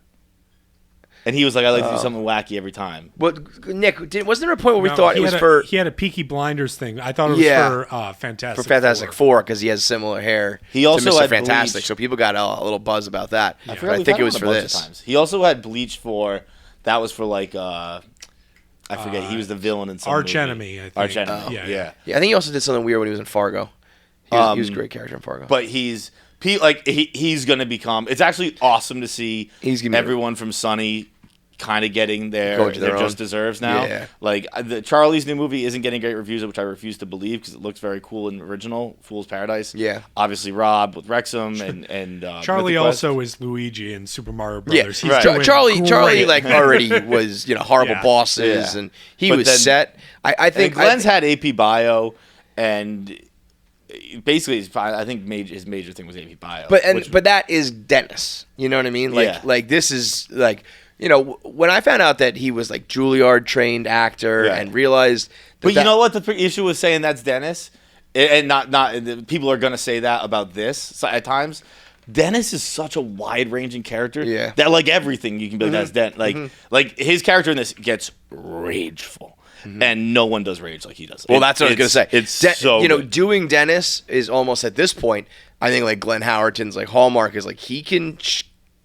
And he was like, I like to do something wacky every time. But, Nick, wasn't there a point where we thought it was for... He had a Peaky Blinders thing. I thought it was for Fantastic Four. For Fantastic Four, because he has similar hair he also to Mr. had Fantastic, bleach. So people got a little buzz about that. Yeah. I think it was for this. He also had bleach for... That was for like... I forget. He was the villain in some Arch movie. Enemy, I think. Arch Enemy, yeah. I think he also did something weird when he was in Fargo. He was a great character in Fargo. But he's going to become... It's actually awesome to see everyone from Sunny... kind of getting their just deserves now. Yeah. Like Charlie's new movie isn't getting great reviews, which I refuse to believe because it looks very cool and original. Fool's Paradise. Yeah. Obviously Rob with Wrexham and Charlie also is Luigi in Super Mario Brothers. Yeah. He's Charlie like already was horrible bosses and he was set. I think Glenn's had AP Bio and. Basically, I think his major thing was AP Bio. But that is Dennis. You know what I mean? Like this is like. You know, when I found out that he was like Juilliard trained actor and realized, but you know what the issue was saying that's Dennis, and not people are gonna say that about this at times. Dennis is such a wide ranging character that like everything you can be like that's Dennis. Like his character in this gets rageful. And no one does rage like he does. Well, that's what I was gonna say. It's so good. Doing Dennis is almost at this point. I think like Glenn Howerton's like hallmark is like he can,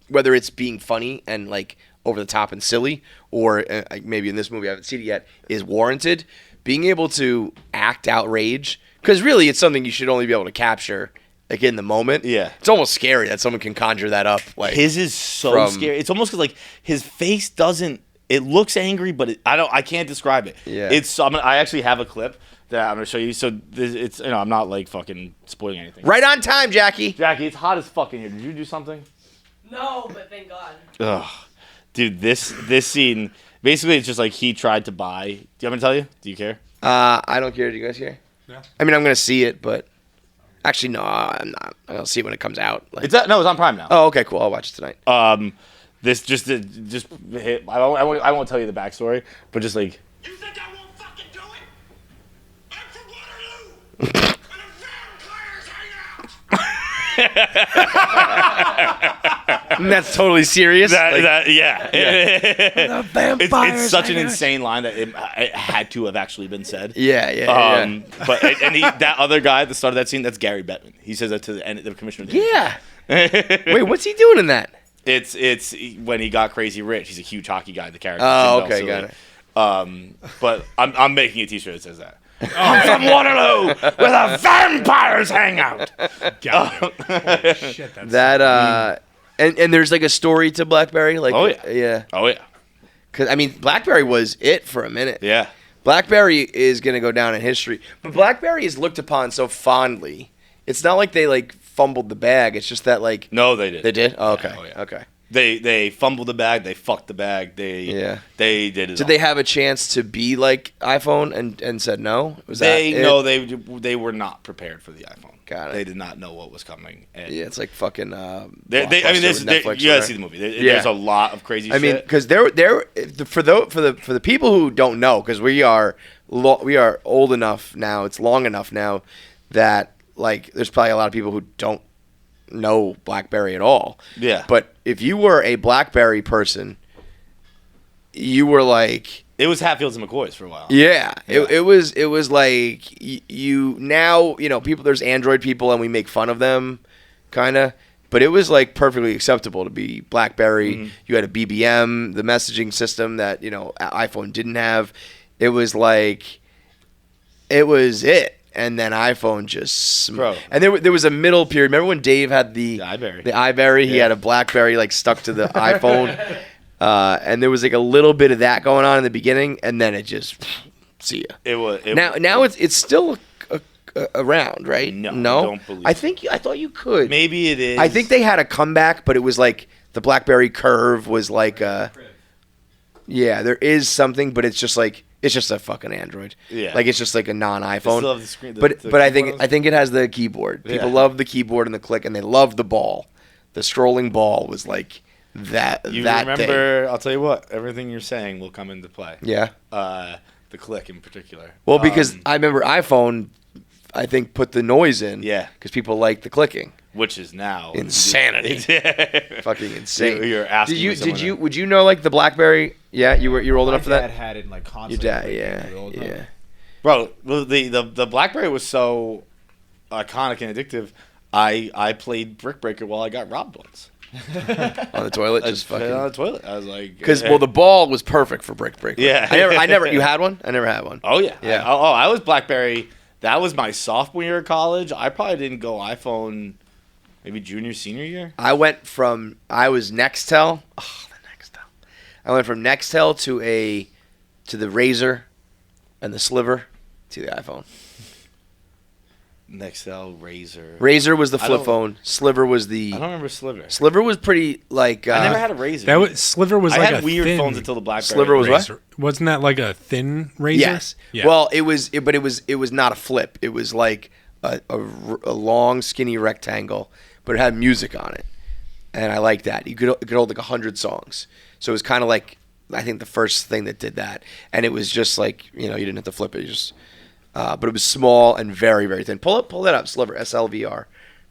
whether it's being funny and like over the top and silly, or maybe in this movie I haven't seen it yet, is warranted. Being able to act outrage, because really it's something you should only be able to capture like in the moment. Yeah, it's almost scary that someone can conjure that up. Like his is so scary. It's almost like his face doesn't. It looks angry, but I can't describe it. Yeah, I actually have a clip that I'm gonna show you. So it's I'm not like fucking spoiling anything. Right on time, Jackie. Jackie, it's hot as fuck in here. Did you do something? No, but thank God. Ugh. Dude, this scene, basically it's just like he tried to buy. Do you want me to tell you? Do you care? I don't care. Do you guys care? Yeah. I mean, I'm going to see it, but actually, no, I'm not. I'll see it when it comes out. Like... It's on Prime now. Oh, okay, cool. I'll watch it tonight. This just hit. I won't tell you the backstory, but just like. You think I won't fucking do it? I'm from Waterloo, where the vampires hang out. And that's totally serious. Yeah. The vampires. It's such an insane line that it had to have actually been said. Yeah. But that other guy at the start of that scene, that's Gary Bettman. He says that to the end. The commissioner. Yeah. Wait, what's he doing in that? It's when he got crazy rich. He's a huge hockey guy. The character. Oh, okay, got it. But I'm making a T-shirt that says that. I'm from Waterloo, where the vampires hang out. Holy shit, that's and there's like a story to Blackberry. Like, oh yeah. Because I mean, Blackberry was it for a minute. Yeah. Blackberry is gonna go down in history, but Blackberry is looked upon so fondly. It's not like they like fumbled the bag. It's just that like no, they did. They did. Oh, okay. Yeah. Okay. They fumbled the bag. They fucked the bag. They did it. Did they have a chance to be like iPhone and said no? They were not prepared for the iPhone. Got it. They did not know what was coming. And it's like fucking. You gotta see the movie. There's a lot of crazy. I mean, because for the people who don't know, because we are old enough now. It's long enough now that like there's probably a lot of people who don't know BlackBerry at all. Yeah. But if you were a BlackBerry person, you were like. It was Hatfields and McCoys for a while. Yeah. It was like people. There's Android people and we make fun of them, kind of. But it was like perfectly acceptable to be BlackBerry. Mm-hmm. You had a BBM, the messaging system that iPhone didn't have. It was like, it was it. And then iPhone just... And there was a middle period. Remember when Dave had the iBerry? The iBerry? He had a BlackBerry like stuck to the iPhone. And there was like a little bit of that going on in the beginning. And then it just... See ya. Now it's still around, right? No? I don't believe I thought you could. Maybe it is. I think they had a comeback, but it was like the BlackBerry curve was like... Yeah, there is something, but it's just like... It's just a fucking Android. Yeah. Like it's just like a non-iPhone. Still have the screen, but the I keyboard? think it has the keyboard. People Yeah. love the keyboard and the click, and they love the ball. The scrolling ball was like that. You that remember? I'll tell you what. Everything you're saying will come into play. thing. Yeah. The click in particular. Well, because I remember iPhone, I think put the noise in. Yeah. Because people like the clicking. Which is now Insanity. Fucking insane. You're asking. Would you know like the BlackBerry? Yeah, you were old enough for My that. dad had it like Your constantly. dad, all the time. yeah. Bro, well, the BlackBerry was so iconic and addictive. I played Brick Breaker while I got robbed once. On the toilet, I just put it on fucking. the toilet. I was like, Because the ball was perfect for Brick Breaker. Yeah. I never. You had one? I never had one. Oh yeah, Yeah. I was BlackBerry. That was my sophomore year of college. I probably didn't go iPhone, maybe junior, senior year. I was Nextel. Oh, the Nextel. I went from Nextel to the Razor, and the Sliver to the iPhone. Nextel, Razor. Razor was the I flip don't- phone. Sliver was the. I don't remember Sliver. Sliver was pretty like. I never had a Razor. That was Sliver was I like had a weird thin phones until the BlackBerry. Sliver was what? razor. Wasn't that like a thin razor? Yes. Yeah. Well, it was not a flip. It was like a long, skinny rectangle, but it had music on it, and I liked that. It could hold like 100 songs. So it was kind of like I think the first thing that did that, and it was just like you didn't have to flip it. You just, but it was small and very very thin. Pull that up, Sliver, SLVR,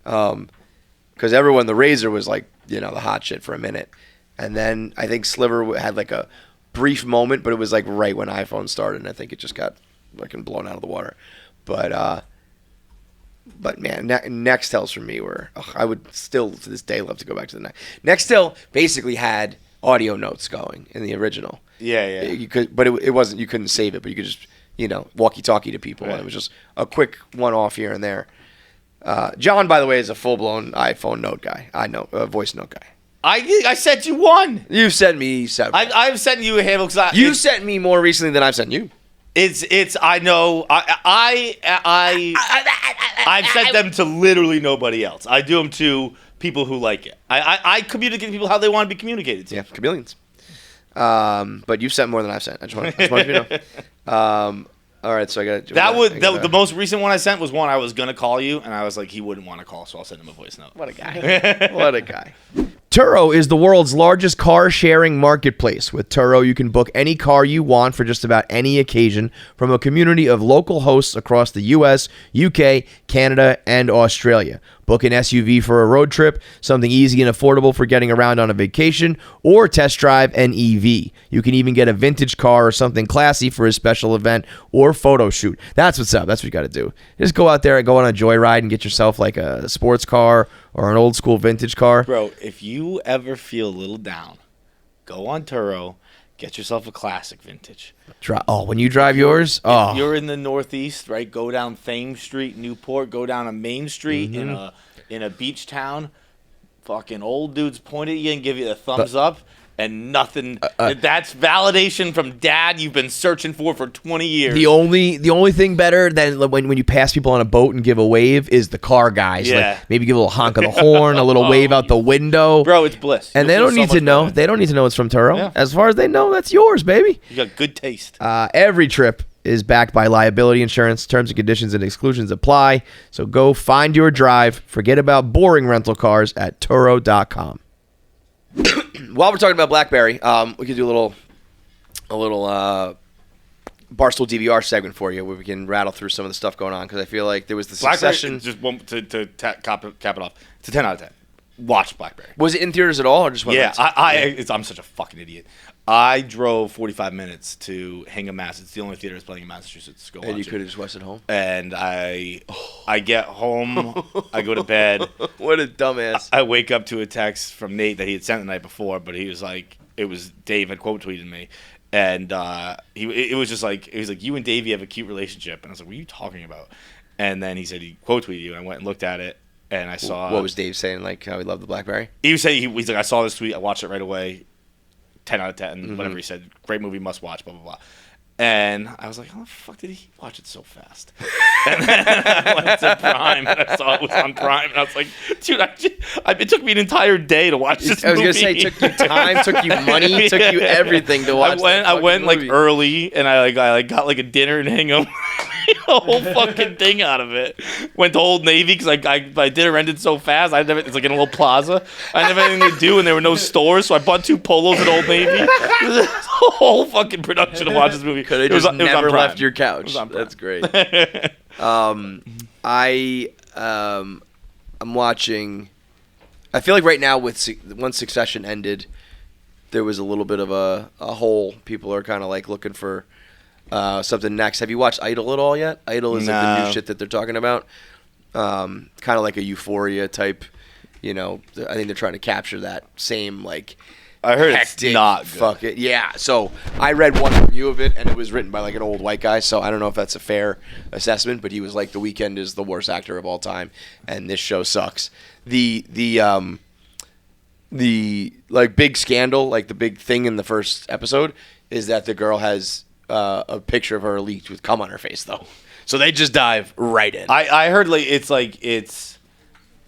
because the Razor was like the hot shit for a minute, and then I think Sliver had like a brief moment, but it was like right when iPhone started, and I think it just got fucking blown out of the water. But man, Nextels for me were I would still to this day love to go back to the Nextel. Basically had audio notes going in the original. Yeah. You could, but it wasn't. You couldn't save it, but you could just walkie-talkie to people, Right. and it was just a quick one-off here and there. John, by the way, is a full-blown iPhone note guy. I know, voice note guy. I sent you one. You've sent me several. I've sent you a handle because You sent me more recently than I've sent you. It's I know I've sent them to literally nobody else. I do them to people who like it. I communicate to people how they want to be communicated to. Yeah, chameleons. But you've sent more than I've sent. I just want you to know. All right, so I got the most recent one I sent was one I was gonna call you, and I was like, he wouldn't want to call, so I'll send him a voice note. What a guy. What a guy. Turo is the world's largest car-sharing marketplace. With Turo, you can book any car you want for just about any occasion from a community of local hosts across the U.S., UK, Canada, and Australia. Book an SUV for a road trip, something easy and affordable for getting around on a vacation, or test drive an EV. You can even get a vintage car or something classy for a special event or photo shoot. That's what's up. That's what you got to do. Just go out there and go on a joyride and get yourself like a sports car or an old school vintage car. Bro, if you ever feel a little down, go on Turo, get yourself a classic vintage. When you drive yours? If you're in the Northeast, right? Go down Thames Street, Newport. Go down a Main Street in a beach town. Fucking old dudes point at you and give you the thumbs up, and nothing. That's validation from dad you've been searching for 20 years. The only thing better than when you pass people on a boat and give a wave is the car guys. Yeah. Like maybe give a little honk of the horn, a little wave out the window. Bro, it's bliss. And You'll they feel don't so need to much know. better. They don't need to know it's from Turo. Yeah. As far as they know, that's yours, baby. You got good taste. Every trip is backed by liability insurance. Terms and conditions and exclusions apply. So go find your drive. Forget about boring rental cars at Turo.com. While we're talking about BlackBerry, we could do a little Barstool DVR segment for you where we can rattle through some of the stuff going on because I feel like there was the succession. Just one, to cap it off. It's a 10 out of 10. Watch BlackBerry. Was it in theaters at all or just went Yeah, on? I'm such a fucking idiot. I drove 45 minutes to Hingham, Mass. It's the only theater that's playing in Massachusetts. To go And watch you it. could have just watched it home. And I get home, I go to bed. What a dumbass. I wake up to a text from Nate that he had sent the night before, but he was like, it was Dave had quote tweeted me, and it was just like, it was like, you and Davey have a cute relationship, and I was like, what are you talking about? And then he said he quote tweeted you, and I went and looked at it, and I saw What was Dave saying? Like how he loved the BlackBerry? he was saying he's like, I saw this tweet, I watched it right away, 10 out of 10, whatever he said, great movie, must watch, blah blah blah. And I was like, how the fuck did he watch it so fast? And then I went to Prime, and I saw it was on Prime, and I was like, dude, it took me an entire day to watch this movie. I was going to say, it took you time, took you money, took you everything to watch I went like early, and I got like a dinner in Hingham. The whole fucking thing out of it. Went to Old Navy because my dinner ended so fast. It's like in a little plaza. I didn't have anything to do, and there were no stores, so I bought 2 polos at Old Navy. It was a whole fucking production to watch this movie. Could have just never left your couch. That's great. I'm watching. I feel like right now, once Succession ended, there was a little bit of a hole. People are kind of like looking for something next. Have you watched Idol at all yet? Idol is like the new shit that they're talking about. Kind of like a Euphoria type. I think they're trying to capture that same like. I heard hectic, it's not good. Fuck it. Yeah. So I read one review of it, and it was written by like an old white guy. So I don't know if that's a fair assessment, but he was like, The Weeknd is the worst actor of all time, and this show sucks. The like big scandal, like the big thing in the first episode, is that the girl has a picture of her leaked with cum on her face, though. So they just dive right in. I heard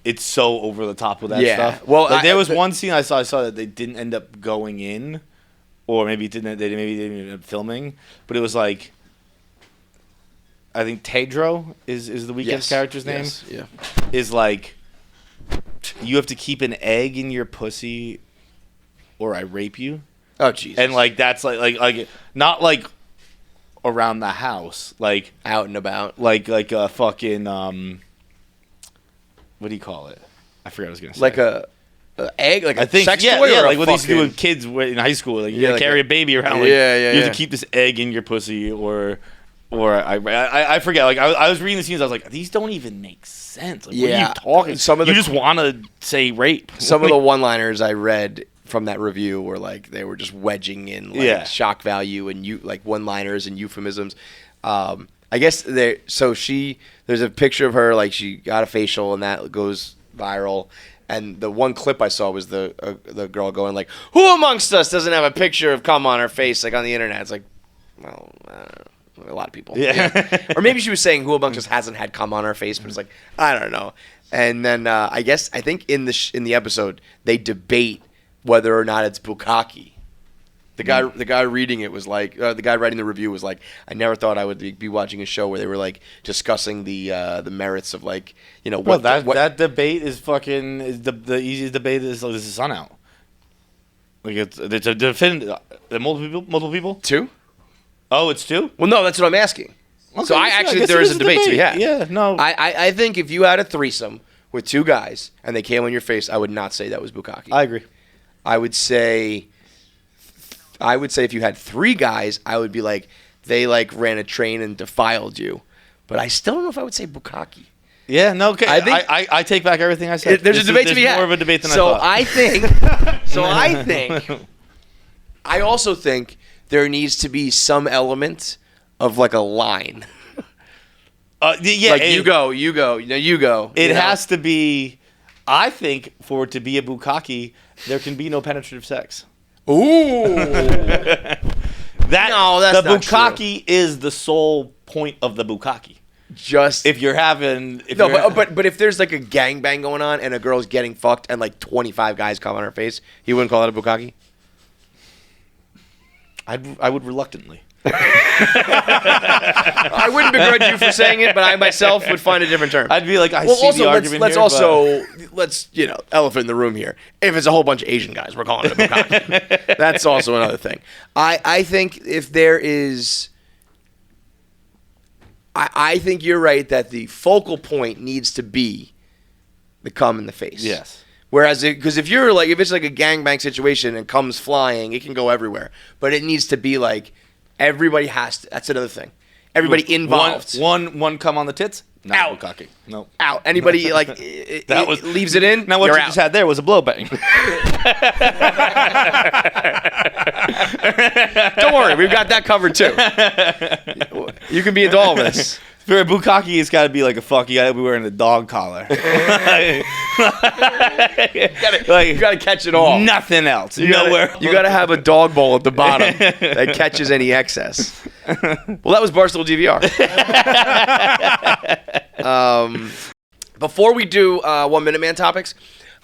it's so over the top with that stuff. Well, there was one scene I saw that they didn't end up going in, or maybe they didn't end up filming. But it was like, I think Tedro is the Weeknd's character's name. Yes. Yeah. Is like, you have to keep an egg in your pussy, or I rape you. Oh Jesus. And like that's like not like around the house, like out and about, like a fucking what do you call it? I forgot what I was gonna say. Like a egg, like I think, sex yeah, toy, yeah, or like what they used to do with kids in high school. Like you gotta carry a baby around. Like, you have to keep this egg in your pussy, or I forget. Like I was reading the scenes, I was like, these don't even make sense. Like, what are you talking? You just want to say rape. Some of the one-liners I read from that review were like they were just wedging in like shock value and like one-liners and euphemisms. I guess there's a picture of her, like she got a facial and that goes viral. And the one clip I saw was the girl going like, "Who amongst us doesn't have a picture of cum on her face like on the internet?" It's like, well, a lot of people. Yeah. Or maybe she was saying who amongst us hasn't had cum on her face, but it's like, I don't know. And then I think in the episode they debate whether or not it's bukkake. The guy reading it was like, the guy writing the review was like, I never thought I would be watching a show where they were like discussing the merits of like, that debate is fucking is the easiest debate is the sun out. Like it's a defend multiple people. 2? Oh, it's 2? Well, no, that's what I'm asking. Okay, so I actually there is a debate to be had. Yeah, no. I think if you had a threesome with 2 guys and they came on your face, I would not say that was bukkake. I agree. I would say if you had 3 guys, I would be like, they like ran a train and defiled you. But I still don't know if I would say bukkake. Yeah, no, okay. I take back everything I said. There's a debate to be had. More of a debate than I thought. I also think there needs to be some element of like a line. Yeah, like you go. It has to be. I think for it to be a bukkake, there can be no penetrative sex. Ooh. That's the bukkake is the sole point of the bukkake. Just if you're having but if there's like a gangbang going on and a girl's getting fucked and like 25 guys come on her face, you wouldn't call it a bukkake? I would reluctantly. I wouldn't begrudge you for saying it, but I myself would find a different term. I'd be like, see the argument let's elephant in the room here. If it's a whole bunch of Asian guys, we're calling it a bukkake. That's also another thing. I think if there is, I think you're right that the focal point needs to be the cum in the face. Yes. Whereas, because if it's like a gangbang situation and comes flying, it can go everywhere. But it needs to be like everybody has to. That's another thing. Everybody involved. One cum on the tits. Out. Bukkake. Nope. Out. Anybody like leaves it in. Now what you just had there was a blow bang. Don't worry, we've got that covered too. You can be into all this. For a bukkake, it's got to be like a fuck. You got to be wearing the dog collar. You got to catch it all. Nothing else. You got to have a dog bowl at the bottom that catches any excess. Well, that was Barstool DVR. Before we do 1 Minute Man topics,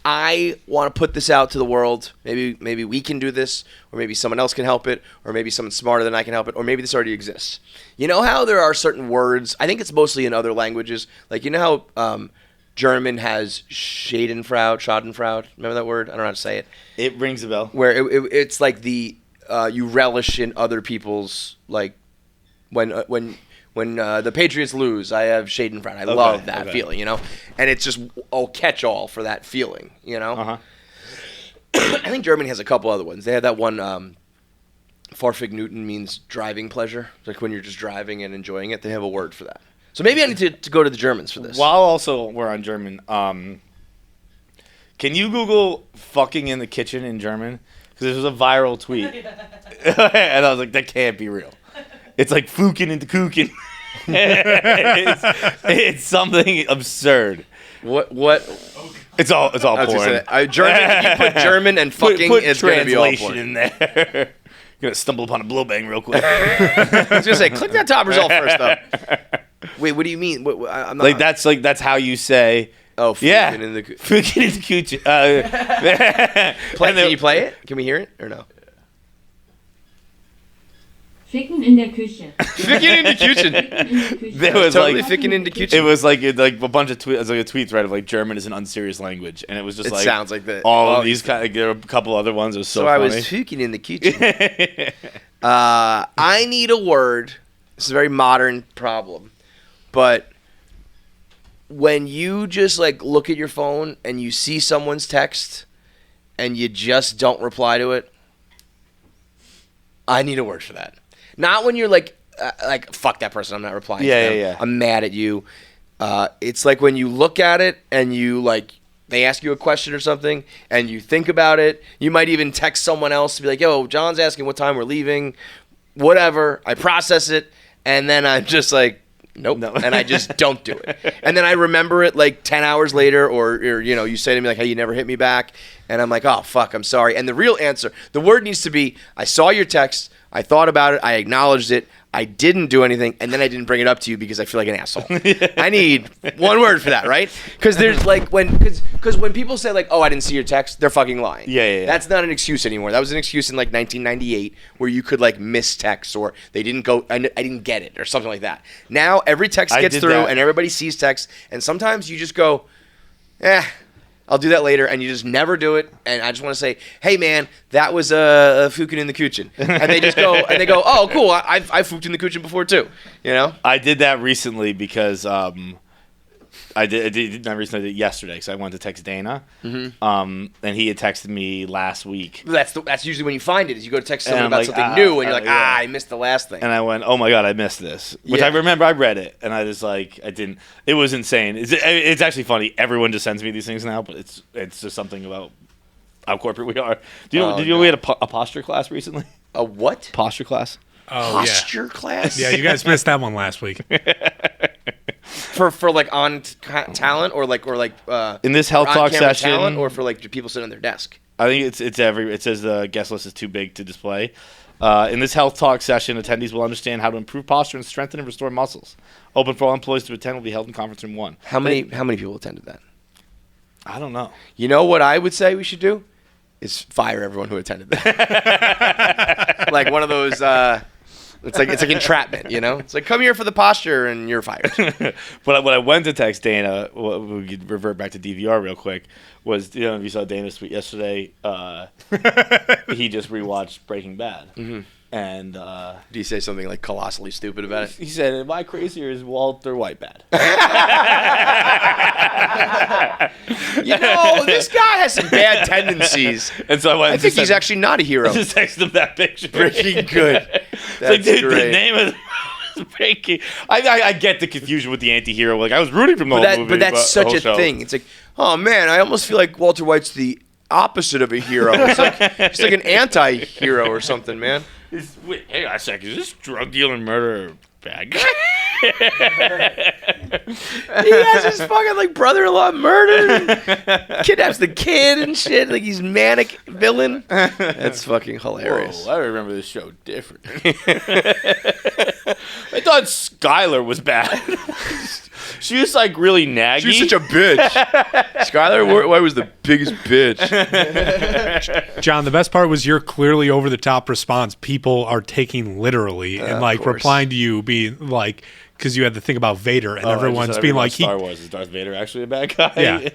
I want to put this out to the world. Maybe we can do this, or maybe someone else can help it, or maybe someone smarter than I can help it, or maybe this already exists. You know how there are certain words, I think it's mostly in other languages, like you know how German has Schadenfreude. Remember that word? I don't know how to say it. It rings a bell. Where it's like the you relish in other people's, like when the Patriots lose, I have Schadenfreude. I love that feeling, you know? And it's just catch-all for that feeling, you know? Uh-huh. I think Germany has a couple other ones. They have that one, Fahrvergnügen means driving pleasure. Like when you're just driving and enjoying it, they have a word for that. So maybe I need to go to the Germans for this. While also we're on German, can you Google fucking in the kitchen in German? Because this was a viral tweet. And I was like, that can't be real. It's like fucking in the kuchen. it's something absurd. What? It's all porn. German, you put German and fucking, put it's going to be all porn. translation in there. You're going to stumble upon a blowbang real quick. I was going to say, click that top result first, though. Wait, what do you mean? I'm not, that's how you say. Oh, fucking in the fucking in the kuchen. Can you play it? Can we hear it or no? Ficken in der Küche. Ficken in the kitchen. There was totally like ficken in the kitchen. It was like a bunch of tweets, like a tweet thread of like German is an unserious language, and it was just It like sounds like that. all of these kind. There were a couple other ones. It was so funny. I was ficken in the kitchen. I need a word. This is a very modern problem, but when you just like look at your phone and you see someone's text and you just don't reply to it, I need a word for that. Not when you're like fuck that person, I'm not replying to them. Yeah. I'm mad at you. It's like when you look at it and you like, they ask you a question or something and you think about it. You might even text someone else to be like, yo, John's asking what time we're leaving, whatever. I process it and then I'm just like, nope. No. And I just don't do it. And then I remember it like 10 hours later or you know, you say to me like, hey, you never hit me back. And I'm like, oh, fuck, I'm sorry. And the real answer, the word needs to be, I saw your text, I thought about it, I acknowledged it, I didn't do anything, and then I didn't bring it up to you because I feel like an asshole. I need one word for that, right? Because there's like, when people say like, oh, I didn't see your text, they're fucking lying. Yeah. That's not an excuse anymore. That was an excuse in like 1998 where you could like miss text or they didn't go, I didn't get it or something like that. Now every text gets through and everybody sees text, and sometimes you just go, I'll do that later, and you just never do it. And I just want to say, hey man, that was a fukin in the kuchen, and they just go and they go, oh cool, I've fooked in the kuchen before too, you know. I did that recently because I did not recently. I did it yesterday because I went to text Dana, and he had texted me last week. That's usually when you find it, is you go to text someone about something new, and you're like, I missed the last thing. And I went, oh my god, I missed this. Which I remember I read it, and I was like, I didn't. It was insane. It's actually funny. Everyone just sends me these things now, but it's just something about how corporate we are. Did you know we had a posture class recently? A what? Posture class. Oh, posture class? Yeah, you guys missed that one last week. For like on talent or like in this health talk session, talent, or for like do people sit on their desk? I think it says the guest list is too big to display. In this health talk session, attendees will understand how to improve posture and strengthen and restore muscles. Open for all employees to attend, will be held in conference room 1. How many people attended that? I don't know. You know what I would say we should do is fire everyone who attended that. Like one of those. It's like entrapment, you know. It's like come here for the posture and you're fired. But when I went to text Dana, we could revert back to DVR real quick. Was if you saw Dana's tweet yesterday, he just rewatched Breaking Bad, and do you say something like colossally stupid about it? He said, "Am I crazy or is Walter White bad?" You know, this guy has some bad tendencies, and so I think he's actually not a hero. I just texted him that picture. Pretty good. That's like, dude, great. The name of Breaking. I get the confusion with the anti-hero. Like I was rooting for the whole movie, but that's such a show. thing. It's like, oh man, I almost feel like Walter White's the opposite of a hero. It's like an anti-hero or something, man. Wait, hang on a second. Is this drug dealer murderer bad guy? He has his fucking like brother-in-law murdered, kidnaps the kid and shit. Like he's manic villain. That's fucking hilarious. Whoa, I remember this show different. I thought Skylar was bad. She was like really naggy. She was such a bitch. Skylar White was the biggest bitch. John, the best part was your clearly over the top response. People are taking literally and like replying to you being like, because you had to think about Vader and everyone's being like, Star Wars, is Darth Vader actually a bad guy? Yeah.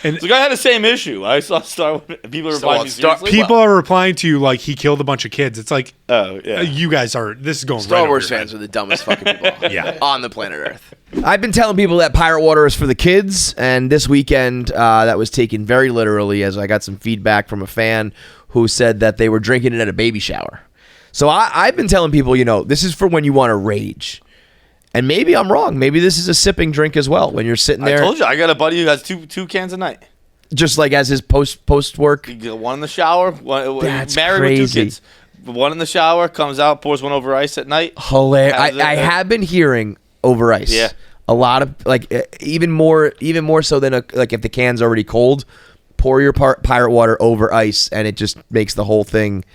And it's like I had the same issue. I saw Star Wars. People are replying seriously. People are replying to you like he killed a bunch of kids. It's like, oh yeah, you guys are. This is going. Star right Wars over your fans head. are the dumbest fucking people Yeah. on the planet Earth. I've been telling people that pirate water is for the kids, and this weekend that was taken very literally as I got some feedback from a fan who said that they were drinking it at a baby shower. So I've been telling people, this is for when you want to rage. And maybe I'm wrong. Maybe this is a sipping drink as well. When you're sitting there, I told you I got a buddy who has two cans a night. Just like as his post work. You get one in the shower. That's married crazy. with 2 kids. One in the shower, comes out, pours one over ice at night. Hilarious. I have been hearing over ice. Yeah. A lot of even more so than if the can's already cold, pour your pirate water over ice and it just makes the whole thing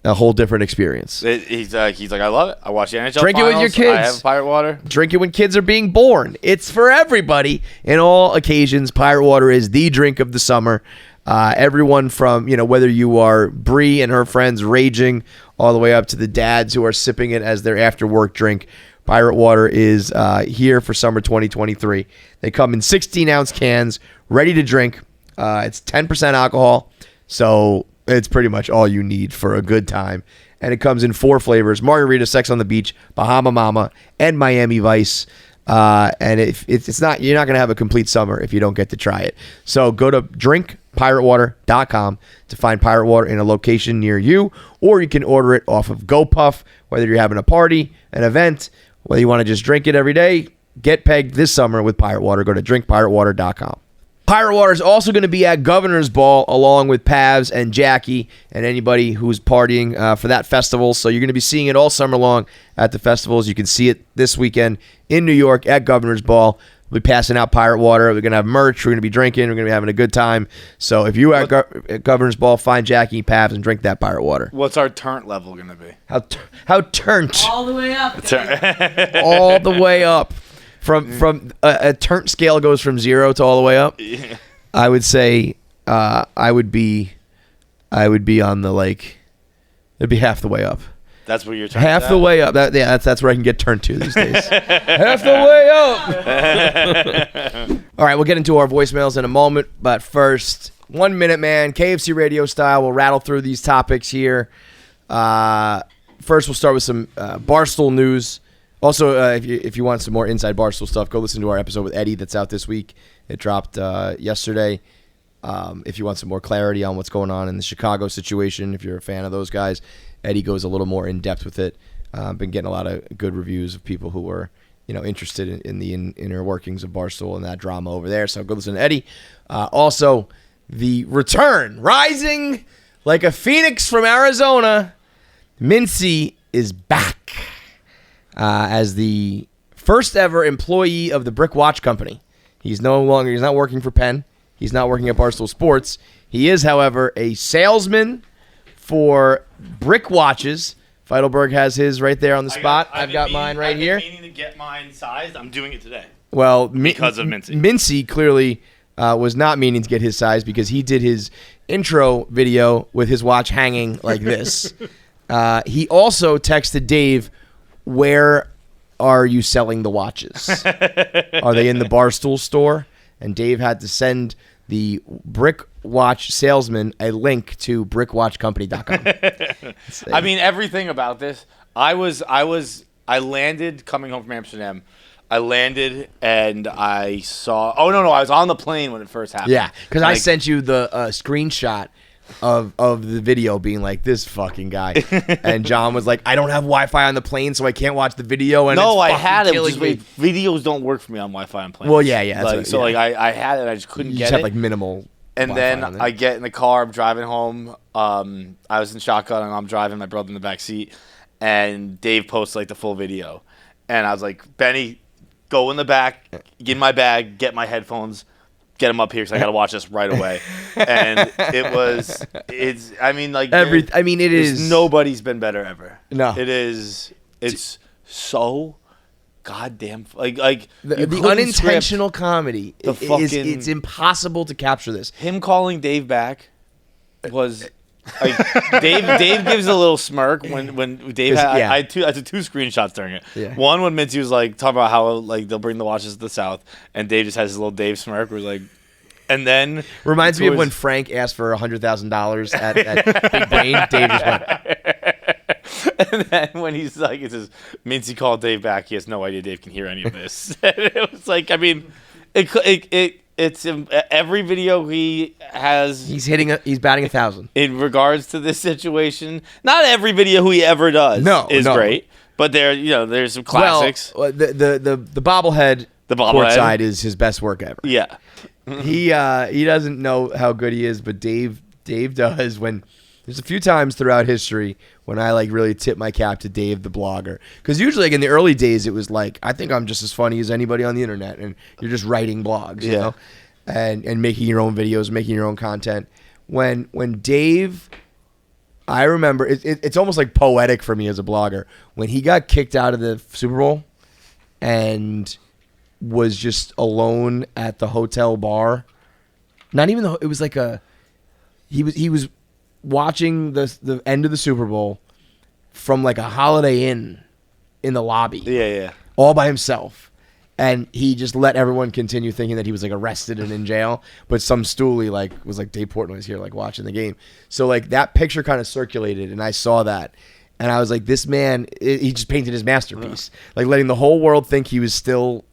a whole different experience. He's like, I love it. I watch the NHL Drink finals. it with your kids. I have pirate water. Drink it when kids are being born. It's for everybody. In all occasions, pirate water is the drink of the summer. Everyone from, whether you are Bree and her friends raging all the way up to the dads who are sipping it as their after work drink. Pirate water is here for summer 2023. They come in 16-ounce cans, ready to drink. It's 10% alcohol, so it's pretty much all you need for a good time. And it comes in 4 flavors: Margarita, Sex on the Beach, Bahama Mama, and Miami Vice. And it's not, you're not going to have a complete summer if you don't get to try it. So go to drinkpiratewater.com to find pirate water in a location near you, or you can order it off of GoPuff, whether you're having a party, an event, whether you want to just drink it every day. Get pegged this summer with pirate water. Go to drinkpiratewater.com. Pirate Water is also going to be at Governor's Ball along with Pavs and Jackie and anybody who's partying for that festival. So you're going to be seeing it all summer long at the festivals. You can see it this weekend in New York at Governor's Ball. We'll be passing out Pirate Water. We're going to have merch. We're going to be drinking. We're going to be having a good time. So if you are at Governor's Ball, find Jackie, Pavs, and drink that Pirate Water. What's our turnt level going to be? How turnt? All the way up. All the way up. From a turnt scale goes from 0 to all the way up. Yeah. I would say I would be on the it'd be half the way up. That's where you're turning. Half the way up. That's where I can get turned to these days. Half the way up. All right, we'll get into our voicemails in a moment, but first, 1 minute, man, KFC Radio style. We'll rattle through these topics here. First, we'll start with some Barstool news. Also, if you want some more inside Barstool stuff, go listen to our episode with Eddie that's out this week. It dropped yesterday. If you want some more clarity on what's going on in the Chicago situation, if you're a fan of those guys, Eddie goes a little more in depth with it. Been getting a lot of good reviews of people who were interested in the inner workings of Barstool and that drama over there. So go listen to Eddie. Also, the return, rising like a phoenix from Arizona, Mintzy is back. As the first ever employee of the Brick Watch Company. He's not working for Penn. He's not working at Barstool Sports. He is, however, a salesman for Brick Watches. Feitelberg has his right there on the spot. I've got mine right here. I've been meaning to get mine sized. I'm doing it today. Well, because of Mintzy. Mintzy clearly was not meaning to get his size because he did his intro video with his watch hanging like this. He also texted Dave, "Where are you selling the watches? Are they in the Barstool store?" And Dave had to send the Brick Watch salesman a link to brickwatchcompany.com. I mean, everything about this. I landed coming home from Amsterdam. I landed and I saw. Oh no! I was on the plane when it first happened. Yeah, because I sent you the screenshot of the video being like, this fucking guy. And John was like, I don't have Wi-Fi on the plane, so I can't watch the video. And no, it's I had it. killing me. Videos don't work for me on Wi-Fi on planes. Well, yeah. I had it. I just couldn't you get just it. have like minimal. And Wi-Fi then I get in the car. I'm driving home. I was in shotgun and I'm driving. My brother in the back seat. And Dave posts like the full video. And I was like, Benny, go in the back, get in my bag, get my headphones, get them up here because I got to watch this right away. And it is. Nobody's been better ever. No. It's so goddamn like the you couldn't unintentional comedy. It's fucking- impossible to capture this. him calling Dave back was like Dave gives a little smirk when Dave had, Yeah. I had two screenshots during it. Yeah. One when Mintzy was like talking about how like they'll bring the watches to the South, and Dave just has his little Dave smirk where he's like, and then Reminds me of towards- when Frank asked for $100,000 at Big Brain. Dave just went, and then when he's like, it says Mintzy called Dave back. He has no idea Dave can hear any of this. And it was like, I mean, it's in every video he has. he's batting 1,000. In regards to this situation, not every video he ever does is great, but there's some classics. Well, the bobblehead, The bobblehead. courtside is his best work ever. Yeah, He doesn't know how good he is, but Dave does. When there's a few times throughout history when I like really tip my cap to Dave the blogger, because usually like in the early days it was like, I think I'm just as funny as anybody on the internet, and you're just writing blogs, you know, and making your own videos, making your own content. When Dave, I remember it's almost like poetic for me as a blogger when he got kicked out of the Super Bowl and was just alone at the hotel bar. Not even it was like he was watching the end of the Super Bowl from like a Holiday Inn in the lobby. yeah. All by himself. And he just let everyone continue thinking that he was like arrested and in jail. But some stoolie like was like, Dave Portnoy's here like watching the game. So like that picture kind of circulated and I saw that. And I was like, this man, he just painted his masterpiece. Like letting the whole world think he was still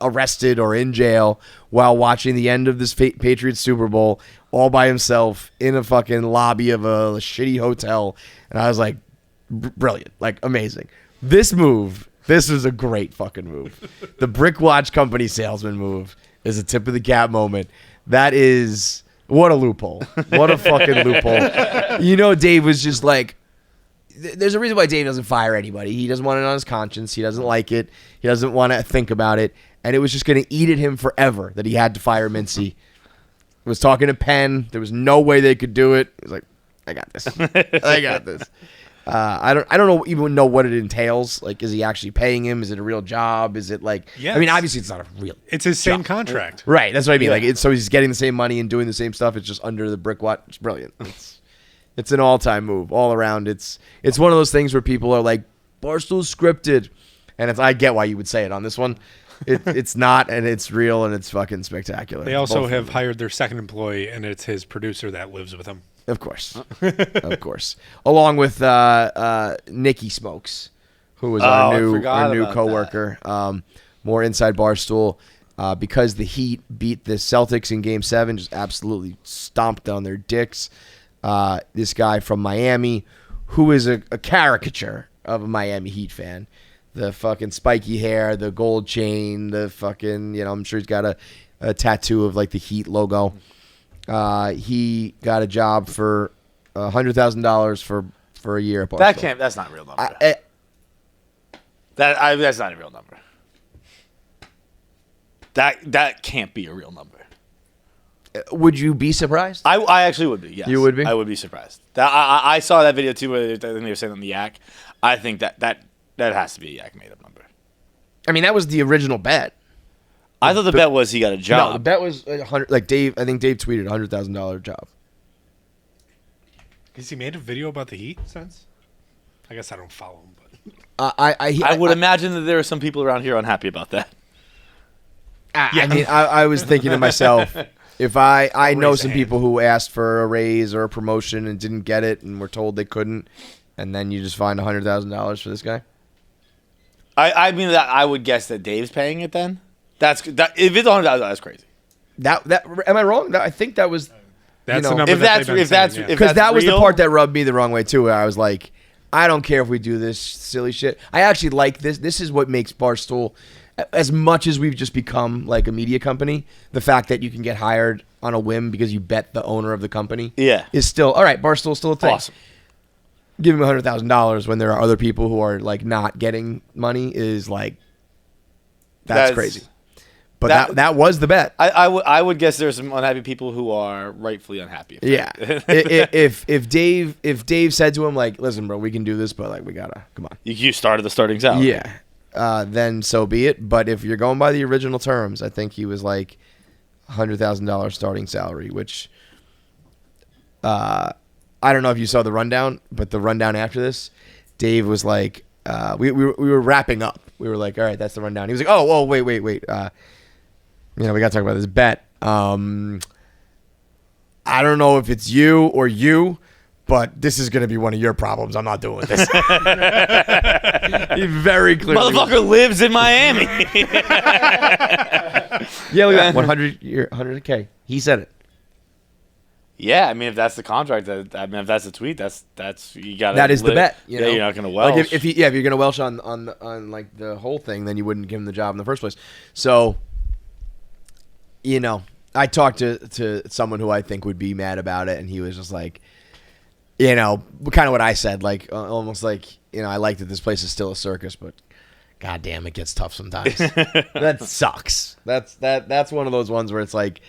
arrested or in jail while watching the end of this Patriots Super Bowl all by himself in a fucking lobby of a shitty hotel. And I was like, brilliant, like amazing. This was a great fucking move. The Brick Watch Company salesman move is a tip of the cap moment. That is, what a loophole. What a fucking loophole. You know, Dave was just like, there's a reason why Dave doesn't fire anybody. He doesn't want it on his conscience. He doesn't like it. He doesn't want to think about it. And it was just going to eat at him forever that he had to fire Mintzy. Was talking to Penn. There was no way they could do it. He was like, I got this. I got this. I don't even know what it entails. Like, is he actually paying him? Is it a real job? Is it like? Yes. I mean, obviously, it's not a real. It's his same job. contract. Right. That's what I mean. Like, so he's getting the same money and doing the same stuff. It's just under the Brick Watch. It's brilliant. It's an all-time move all around. It's one of those things where people are like, Barstool's scripted, and I get why you would say it on this one. It's not, and it's real, and it's fucking spectacular. They also Both have hired their second employee, and it's his producer that lives with him. Of course. Of course. Along with Nicky Smokes, who was our new coworker. More inside Barstool. Because the Heat beat the Celtics in Game 7, just absolutely stomped on their dicks. This guy from Miami, who is a caricature of a Miami Heat fan. The fucking spiky hair, the gold chain, the fucking, I'm sure he's got a tattoo of like the Heat logo. He got a job for $100,000 for a year at Barstool. That's not a real number. That's not a real number. That can't be a real number. Would you be surprised? I actually would be. Yes, you would be. I would be surprised. I saw that video too, where I think they were saying on the Yak. I think that has to be a Yak made up number. I mean, that was the original bet. I thought the bet was he got a job. No, the bet was 100. Like Dave, I think Dave tweeted $100,000 job. Has he made a video about the Heat since? I guess I don't follow him, but I would imagine that there are some people around here unhappy about that. I mean, I was thinking to myself, if I know some people who asked for a raise or a promotion and didn't get it and were told they couldn't, and then you just find $100,000 for this guy. I mean, that I would guess that Dave's paying it. Then if it's $100,000, that's crazy. That am I wrong? I think that was. That's the number because that was the part that rubbed me the wrong way too. Where I was like, I don't care if we do this silly shit. I actually like this. This is what makes Barstool, as much as we've just become like a media company, the fact that you can get hired on a whim because you bet the owner of the company, is still all right. Barstool's still a thing. Awesome. Give him $100,000 when there are other people who are like not getting money is like that's crazy. But that was the bet. I would guess there's some unhappy people who are rightfully unhappy. Yeah. if Dave said to him like, listen, bro, we can do this, but like we gotta come on. You started the starting salary. Yeah. Then so be it. But if you're going by the original terms, I think he was like $100,000 starting salary, which I don't know if you saw the rundown, but the rundown after this, Dave was like, we were wrapping up. We were like, all right, that's the rundown. He was like, oh, wait. We got to talk about this bet. I don't know if it's you or you, but this is going to be one of your problems. I'm not doing this. He very clearly. Motherfucker lives in Miami. Yeah, look at that. 100K. He said it. Yeah, I mean, if that's the contract, if that's the tweet, that's you got. That is the bet. You know? You're not gonna welch. Like if you're gonna welch on like the whole thing, then you wouldn't give him the job in the first place. So, I talked to someone who I think would be mad about it, and he was just like, kind of what I said, like almost like I like that this place is still a circus, but god damn, it gets tough sometimes. That sucks. That's one of those ones where it's like.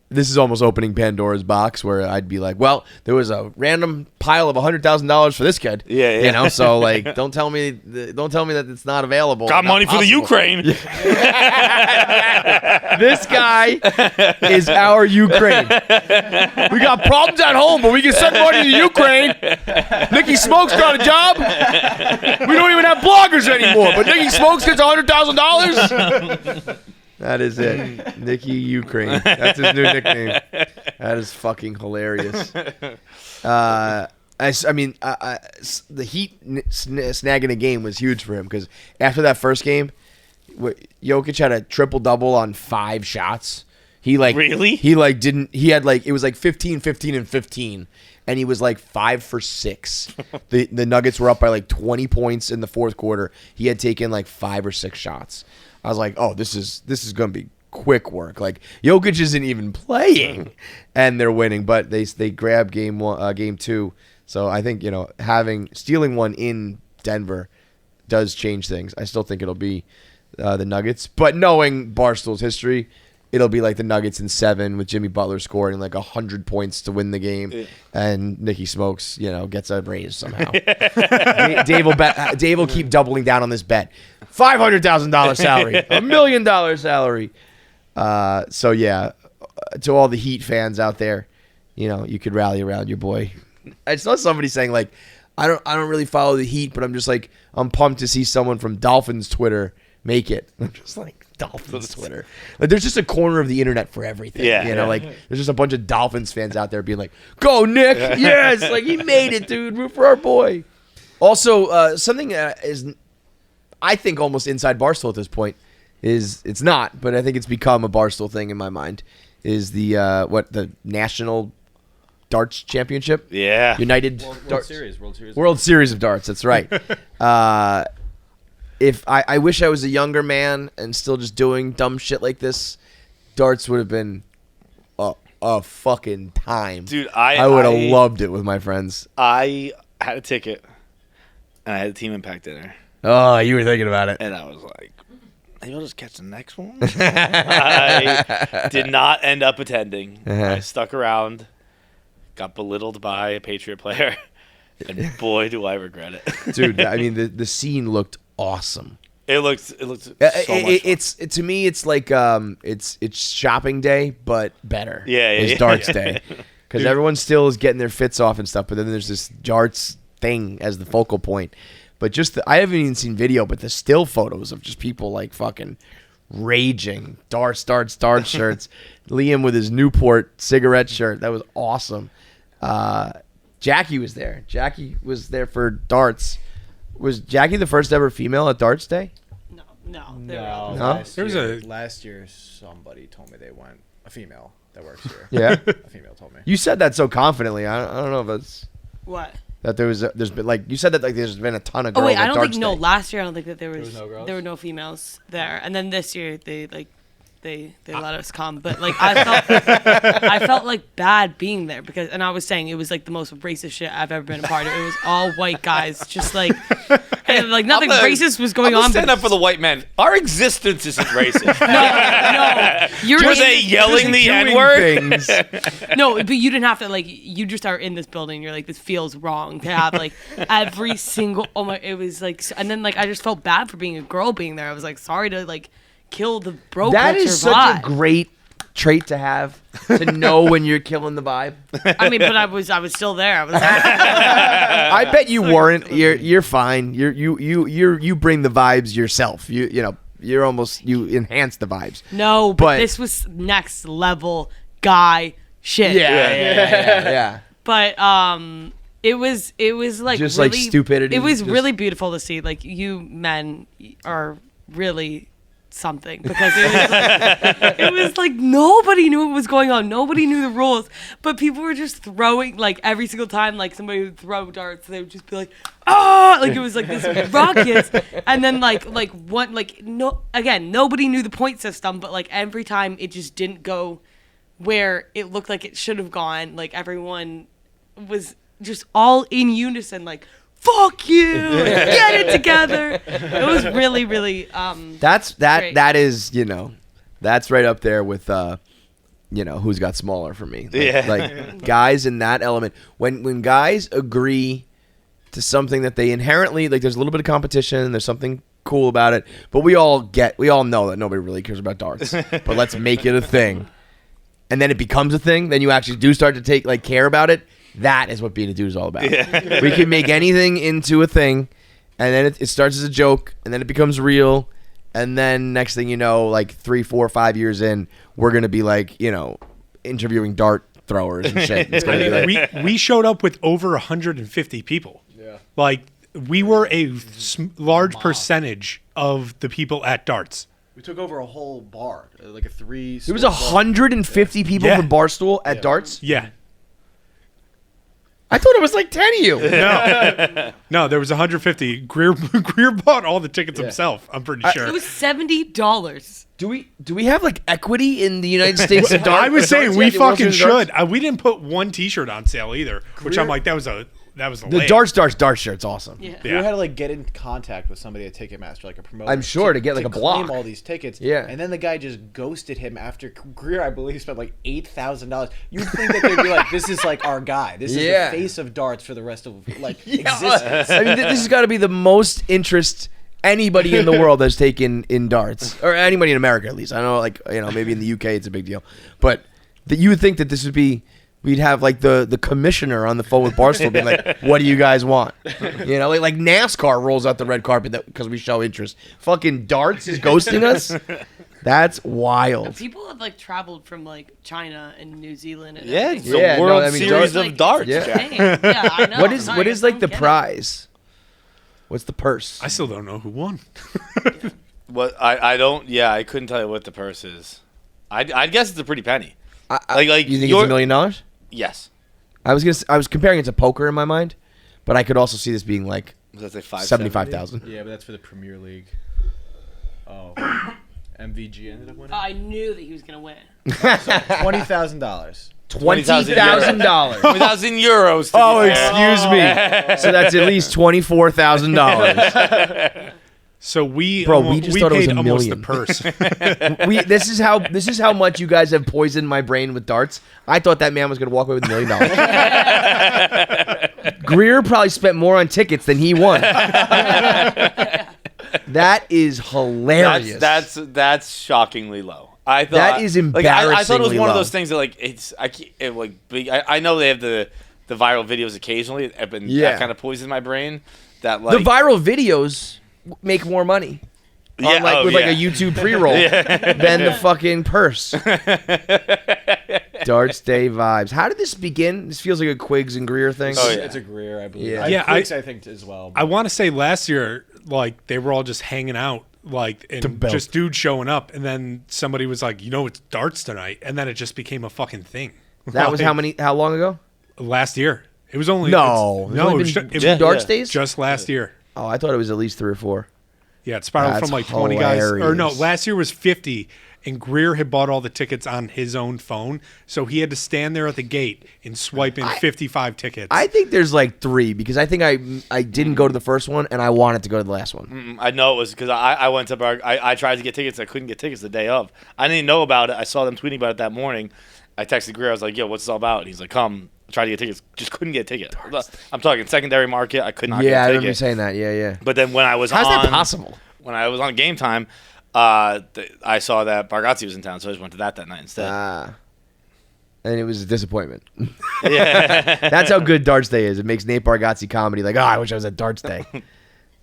This is almost opening Pandora's box where I'd be like, well, there was a random pile of $100,000 for this kid. Yeah. So like, don't tell me that it's not available. Got money for the Ukraine. This guy is our Ukraine. We got problems at home, but we can send money to Ukraine. Nicky Smokes got a job. We don't even have bloggers anymore, but Nicky Smokes gets $100,000. That is it. Nicky Ukraine. That's his new nickname. That is fucking hilarious. The Heat snagging a game was huge for him because after that first game, Jokic had a triple-double on 5 shots. Really? It was like 15, 15, and 15. And he was like 5 for 6. The Nuggets were up by like 20 points in the fourth quarter. He had taken like 5 or 6 shots. I was like, oh, this is going to be quick work. Like Jokic isn't even playing, and they're winning, but they grab game 2. So I think stealing one in Denver does change things. I still think it'll be the Nuggets, but knowing Barstool's history, it'll be like the Nuggets in 7 with Jimmy Butler scoring like 100 points to win the game, and Nicky Smokes, gets a raise somehow. Dave will keep doubling down on this bet. $500,000 salary, $1 million salary. So yeah, to all the Heat fans out there, you could rally around your boy. I saw somebody saying like, I don't really follow the Heat, but I'm just like, I'm pumped to see someone from Dolphins Twitter make it. I'm just like, Dolphins Twitter. Like, there's just a corner of the internet for everything. Yeah. Like there's just a bunch of Dolphins fans out there being like, "Go Nick, yes!" Like he made it, dude. Root for our boy. Also, something is, I think, almost inside Barstool at this point is it's not, but I think it's become a Barstool thing in my mind. Is the National Darts Championship? Yeah. United World Series of Darts. That's right. If I wish I was a younger man and still just doing dumb shit like this, darts would have been a fucking time. Dude, I would have loved it with my friends. I had a ticket, and I had a Team Impact dinner. Oh, you were thinking about it. And I was like, maybe I'll just catch the next one. I did not end up attending. I stuck around, got belittled by a Patriot player, and boy, do I regret it. Dude, I mean, the scene looked awesome. It looked so much fun. To me, it's like it's shopping day, but better. It's darts day because everyone still is getting their fits off and stuff. But then there's this darts thing as the focal point. But just I haven't even seen video, but the still photos of just people like fucking raging darts shirts. Liam with his Newport cigarette shirt, that was awesome. Jackie was there. Jackie was there for darts. Was Jackie the first ever female at Darts Day? No. Last year, somebody told me they went. A female that works here. Yeah, a female told me. You said that so confidently. I don't know if that's What? That there's been like you said that like there's been a ton of girls. Oh wait, I at don't Darts think no. Day. Last year I don't think that there was no girls? there were no females there, and then this year they they let us come, but like I felt like bad being there because, and I was saying it was like the most racist shit I've ever been a part of. It was all white guys, just like, and like nothing racist was going on. Stand up for the white men. Our existence isn't racist. No, were they yelling the N-word? No, but you didn't have to, like, you just are in this building. You're like, this feels wrong to have like every single. Oh my! It was like, and then like I just felt bad for being a girl being there. I was like, sorry to like kill the bro culture vibe. That is such a great trait to have, to know when you're killing the vibe. I mean, but I was still there. I was like, I bet you weren't. You're fine. You bring the vibes yourself. You enhance the vibes. No, but this was next level guy shit. Yeah. But it was like just really, like stupidity. It was really beautiful to see. Like, you men are really something, because it was like nobody knew what was going on. Nobody knew the rules, but people were just throwing, like, every single time like somebody would throw darts, they would just be like, ah, like it was like this ruckus. And then nobody knew the point system, but like every time it just didn't go where it looked like it should have gone. Like, everyone was just all in unison, like, fuck you, get it together. It was really, really great. That is, that's right up there with who's got smaller for me. Like guys in that element. When guys agree to something that they inherently, like, there's a little bit of competition, there's something cool about it, but we all know that nobody really cares about darts. But let's make it a thing. And then it becomes a thing, then you actually do start to care about it. That is what being a dude is all about. Yeah. We can make anything into a thing, and then it starts as a joke, and then it becomes real, and then next thing you know, like 3, 4, 5 years in, we're going to be like, interviewing dart throwers and shit. It's gonna be like, we showed up with over 150 people. Yeah. Like, we were a large percentage of the people at darts. We took over a whole bar, like a 3. There was 150 people from Barstool at darts? Yeah. I thought it was like 10 of you. No, there was 150. Greer bought all the tickets himself, I'm pretty sure. It was $70. Do we have like equity in the United States of darts? I was saying we fucking should. We didn't put one T-shirt on sale either, which I'm like, that was a the darts shirt's awesome. Yeah. You had to like get in contact with somebody at Ticketmaster, like a promoter. I'm sure to get like a block. Claim all these tickets. Yeah. And then the guy just ghosted him after Greer, I believe, spent like $8,000. You'd think that they'd be like, this is like our guy. This is the face of darts for the rest of existence. I mean, this has got to be the most interest anybody in the world has taken in darts, or anybody in America at least. I know, like, maybe in the UK it's a big deal, but you would think that this would be. We'd have like the commissioner on the phone with Barstool being like, what do you guys want? Like NASCAR rolls out the red carpet because we show interest. Fucking darts is ghosting us? That's wild. People have like traveled from like China and New Zealand. And it's a World Series of darts. Yeah, I know. What is like the prize? What's the purse? I still don't know who won. What I don't. Yeah, I couldn't tell you what the purse is. I'd guess it's a pretty penny. Like you think it's $1 million? Yes. I was comparing it to poker in my mind, but I could also see this being like $75,000. Yeah, but that's for the Premier League. Oh, MVG ended up winning. I knew that he was gonna win. $20,000. $20,000. 20,000 euros. Oh, excuse me. So that's at least $24,000. So we just thought it was paid $1 almost million. the purse. This is how much you guys have poisoned my brain with darts. I thought that man was going to walk away with $1 million. Greer probably spent more on tickets than he won. That is hilarious. That's shockingly low. I thought that is embarrassing. I thought it was one of those things that like I know they have the viral videos occasionally, but that kind of poisoned my brain. That like the viral videos make more money. With like a YouTube pre-roll than the fucking purse. Darts Day vibes. How did this begin? This feels like a Quiggs and Greer thing. Oh, yeah. It's a Greer, I believe. Yeah, Quiggs, I think as well. I want to say last year, like, they were all just hanging out, like, and just dudes showing up, and then somebody was like, it's darts tonight, and then it just became a fucking thing. That was how long ago? Last year. It was only it was darts days? Just last year. Oh, I thought it was at least 3 or 4. Yeah, it spiraled from like 20 guys. Or no, last year was 50, and Greer had bought all the tickets on his own phone, so he had to stand there at the gate and swipe in 55 tickets. I think there's like 3 because I think I didn't go to the first one and I wanted to go to the last one. I know it was because I went to I tried to get tickets. I couldn't get tickets the day of. I didn't know about it. I saw them tweeting about it that morning. I texted Greer. I was like, "Yo, what's this all about?" And he's like, "Come." Tried to get tickets, just couldn't get a ticket. I'm talking secondary market. I could not get a ticket. Yeah, I remember you saying that. Yeah. But then when I was How's that possible? When I was on Game Time, I saw that Bargatze was in town, so I just went to that night instead. And it was a disappointment. Yeah. That's how good Darts Day is. It makes Nate Bargatze comedy like, I wish I was at Darts Day.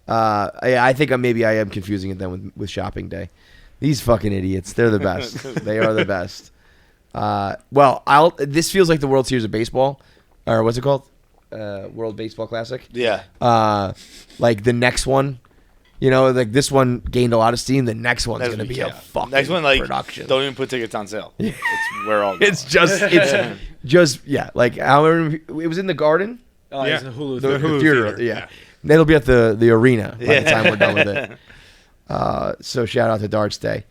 I think maybe I am confusing it then with Shopping Day. These fucking idiots. They're the best. They are the best. This feels like the World Series of Baseball, or what's it called? World Baseball Classic. Yeah. Like the next one, like this one gained a lot of steam. The next one's gonna be a fucking next one, like, production. Don't even put tickets on sale. It's where all. It's just like however it was in the Garden. Oh, yeah. It's in the Hulu The theater. Yeah. It'll be at the arena by the time we're done with it. So shout out to Darts Day.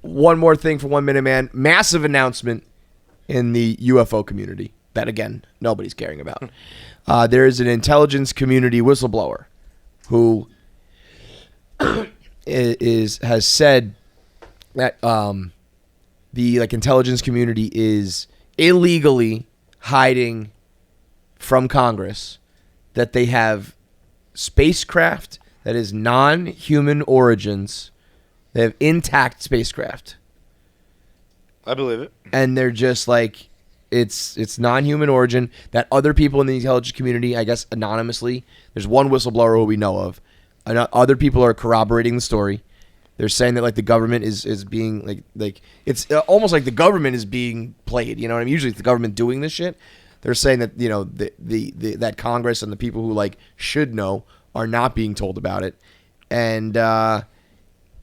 One more thing for 1 Minute Man. Massive announcement in the UFO community that, again, nobody's caring about. There is an intelligence community whistleblower who has said that the intelligence community is illegally hiding from Congress that they have spacecraft that is non-human origins. They have intact spacecraft. I believe it. And they're just like, it's non-human origin that other people in the intelligence community, I guess anonymously, there's one whistleblower who we know of. Other people are corroborating the story. They're saying that the government is being like it's almost like the government is being played. You know what I mean? Usually it's the government doing this shit. They're saying that that Congress and the people who should know are not being told about it, and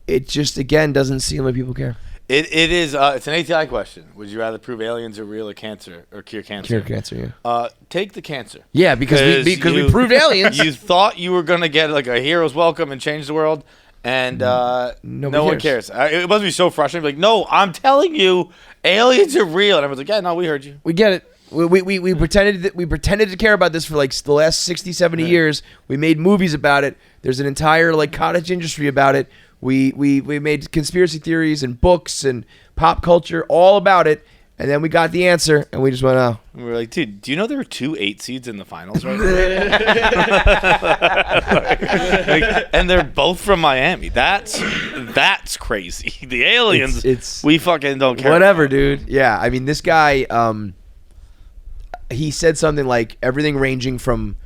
it just again doesn't seem like people care. It is. It's an ATI question. Would you rather prove aliens are real or cancer or cure cancer? Cure cancer. Yeah. Take the cancer. Yeah, because we proved aliens. You thought you were gonna get a hero's welcome and change the world, and no one cares. It must be so frustrating. No, I'm telling you, aliens are real. And everyone's like, yeah, no, we heard you. We get it. We pretended to care about this for the last 60, 70 years. We made movies about it. There's an entire cottage industry about it. We made conspiracy theories and books and pop culture all about it. And then we got the answer, and we just went, oh. And we were like, dude, do you know there were 2 8 seeds in the finals right now? And they're both from Miami. That's crazy. The aliens, we fucking don't care. Whatever, dude. Yeah, I mean, this guy, he said something like everything ranging from,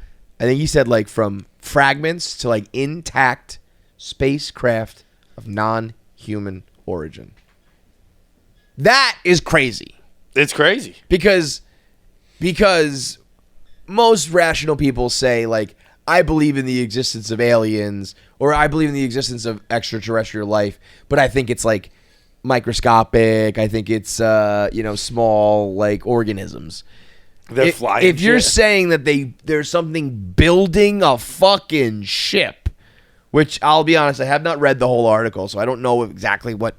I think he said from fragments to intact spacecraft of non-human origin. That is crazy. It's crazy. Because most rational people say, I believe in the existence of aliens, or I believe in the existence of extraterrestrial life, but I think it's microscopic. I think it's small organisms. They're flying. If you're saying that there's something building a fucking ship, which I'll be honest, I have not read the whole article, so I don't know exactly what.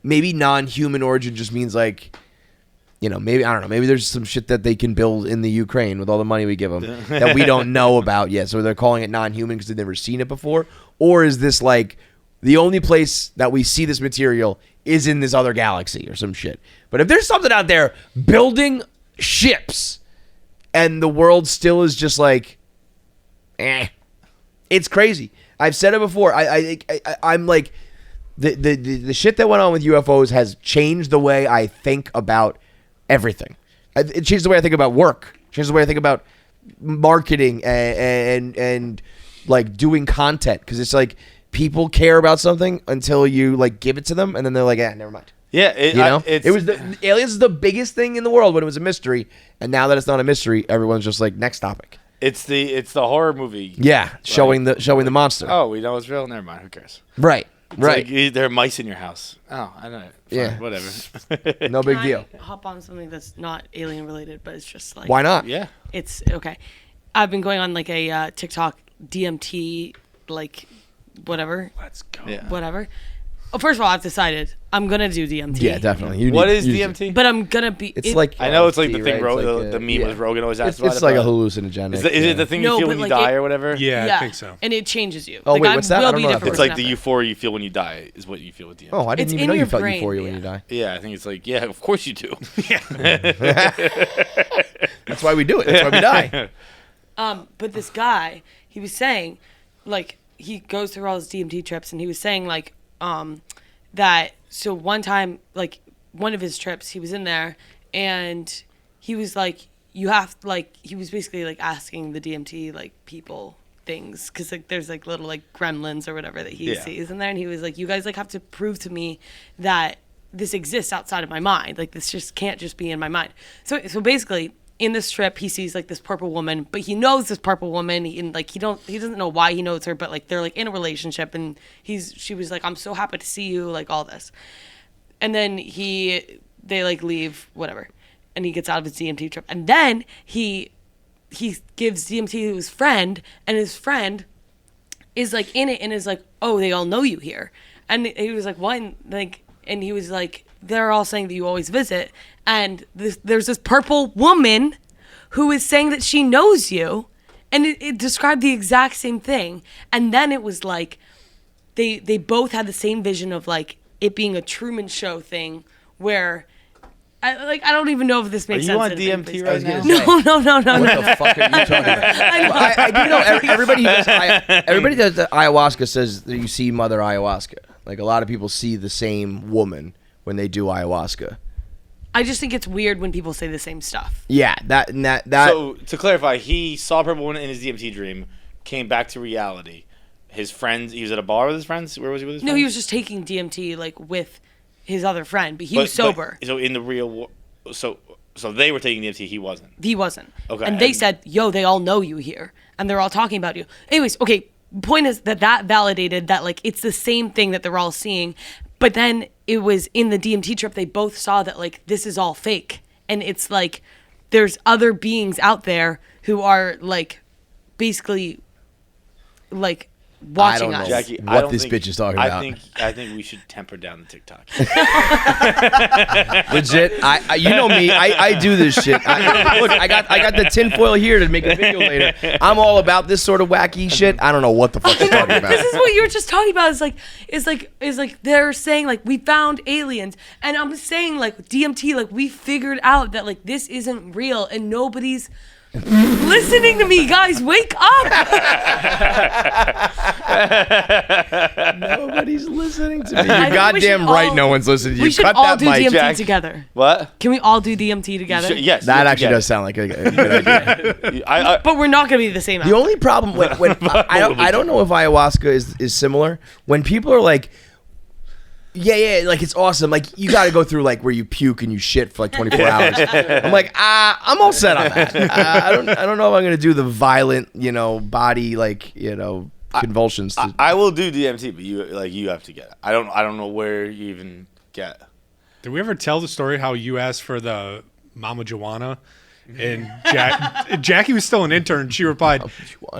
Maybe non-human origin just means maybe I don't know. Maybe there's some shit that they can build in the Ukraine with all the money we give them that we don't know about yet. So they're calling it non-human because they've never seen it before, or is this the only place that we see this material is in this other galaxy or some shit? But if there's something out there building ships and the world still is just it's crazy. I've said it before. I'm the shit that went on with UFOs has changed the way I think about everything. It changed the way I think about work. It changed the way I think about marketing and doing content, because it's people care about something until you give it to them, and then they're never mind. Yeah, aliens is the biggest thing in the world when it was a mystery, and now that it's not a mystery, everyone's just next topic. It's the horror movie. Yeah, showing the monster. Oh, we know it's real. Never mind. Who cares? Right. Right. There are mice in your house. Oh, I don't know. Fine, yeah. Whatever. No big deal. Hop on something that's not alien related, but it's just why not? Yeah. It's okay. I've been going on a TikTok DMT whatever. Let's go. Yeah. Whatever. first of all, I've decided I'm gonna do DMT. Yeah, definitely. What is DMT? But I'm gonna be. It's like I know it's like the thing. right? It's like the meme was Rogan always asked about. It's like a hallucinogenic. Is it the thing you feel when you die or whatever? Yeah, I think so. And it changes you. Oh, wait, what's that? I don't know that It's like the euphoria you feel when you die is what you feel with DMT. Oh, I didn't It's even in know you your felt brain, euphoria when you die. Yeah, I think it's like, yeah, of course you do. That's why we do it. That's why we die. But this guy, he was saying, like, he goes through all his DMT trips, and he was saying, like, that, so one time, like, one of his trips, he was in there, and he was like, you have, like, he was basically, like, asking the DMT, like, people things, because, like, there's, like, little, like, gremlins or whatever that he sees in there, and he was like, you guys, like, have to prove to me that this exists outside of my mind. Like, this just can't just be in my mind. So basically, in this trip, he sees like this purple woman, but he knows this purple woman, and like he doesn't know why he knows her, but like they're like in a relationship, and she was like, I'm so happy to see you, like all this, and then they like leave, whatever, and he gets out of his DMT trip, and then he gives DMT to his friend, and his friend is like in it and is like, oh, they all know you here, and he was like, what? And he was like, they're all saying that you always visit, and there's this purple woman who is saying that she knows you, and it described the exact same thing. And then it was like they both had the same vision of like it being a Truman Show thing where I don't even know if this makes sense. Are you on DMT right now? No. What the fuck are you talking about? I do know everybody does the ayahuasca says that you see Mother Ayahuasca. Like a lot of people see the same woman when they do ayahuasca. I just think it's weird when people say the same stuff. Yeah, that. So to clarify, he saw Purple Woman in his DMT dream, came back to reality. His friends, he was at a bar with his friends. Where was he with his friends? No, he was just taking DMT like with his other friend, but he was sober. So in the real, so they were taking DMT. He wasn't. He wasn't. Okay. And they said, "Yo, they all know you here, and they're all talking about you." Anyways, okay. Point is that validated that like it's the same thing that they're all seeing, but then it was in the DMT trip they both saw that like this is all fake, and it's like there's other beings out there who are like basically like watching us. Jackie, what this bitch is talking about. I think we should temper down the TikTok. Legit, you know me. I do this shit. Look, I got the tinfoil here to make a video later. I'm all about this sort of wacky shit. I don't know what the fuck you're talking about. This is what you were just talking about. Is like they're saying like we found aliens, and I'm saying like DMT, like we figured out that like this isn't real, and nobody's listening to me, guys. Wake up! Nobody's listening to me. You're goddamn right. No one's listening to you. We should Cut all that do mic, DMT Jack. together. What? Can we all do DMT together? Yes. That actually does sound like a good idea. But we're not gonna be the same. The only problem when I don't know if ayahuasca is similar. When people are like, yeah, like it's awesome. Like you got to go through like where you puke and you shit for like 24 hours. I'm like, I'm all set on that. I don't know if I'm gonna do the violent, body like convulsions. I will do DMT, but you have to get it. I don't know where you even get. Did we ever tell the story how you asked for the Mama Joanna? And Jackie was still an intern. She replied,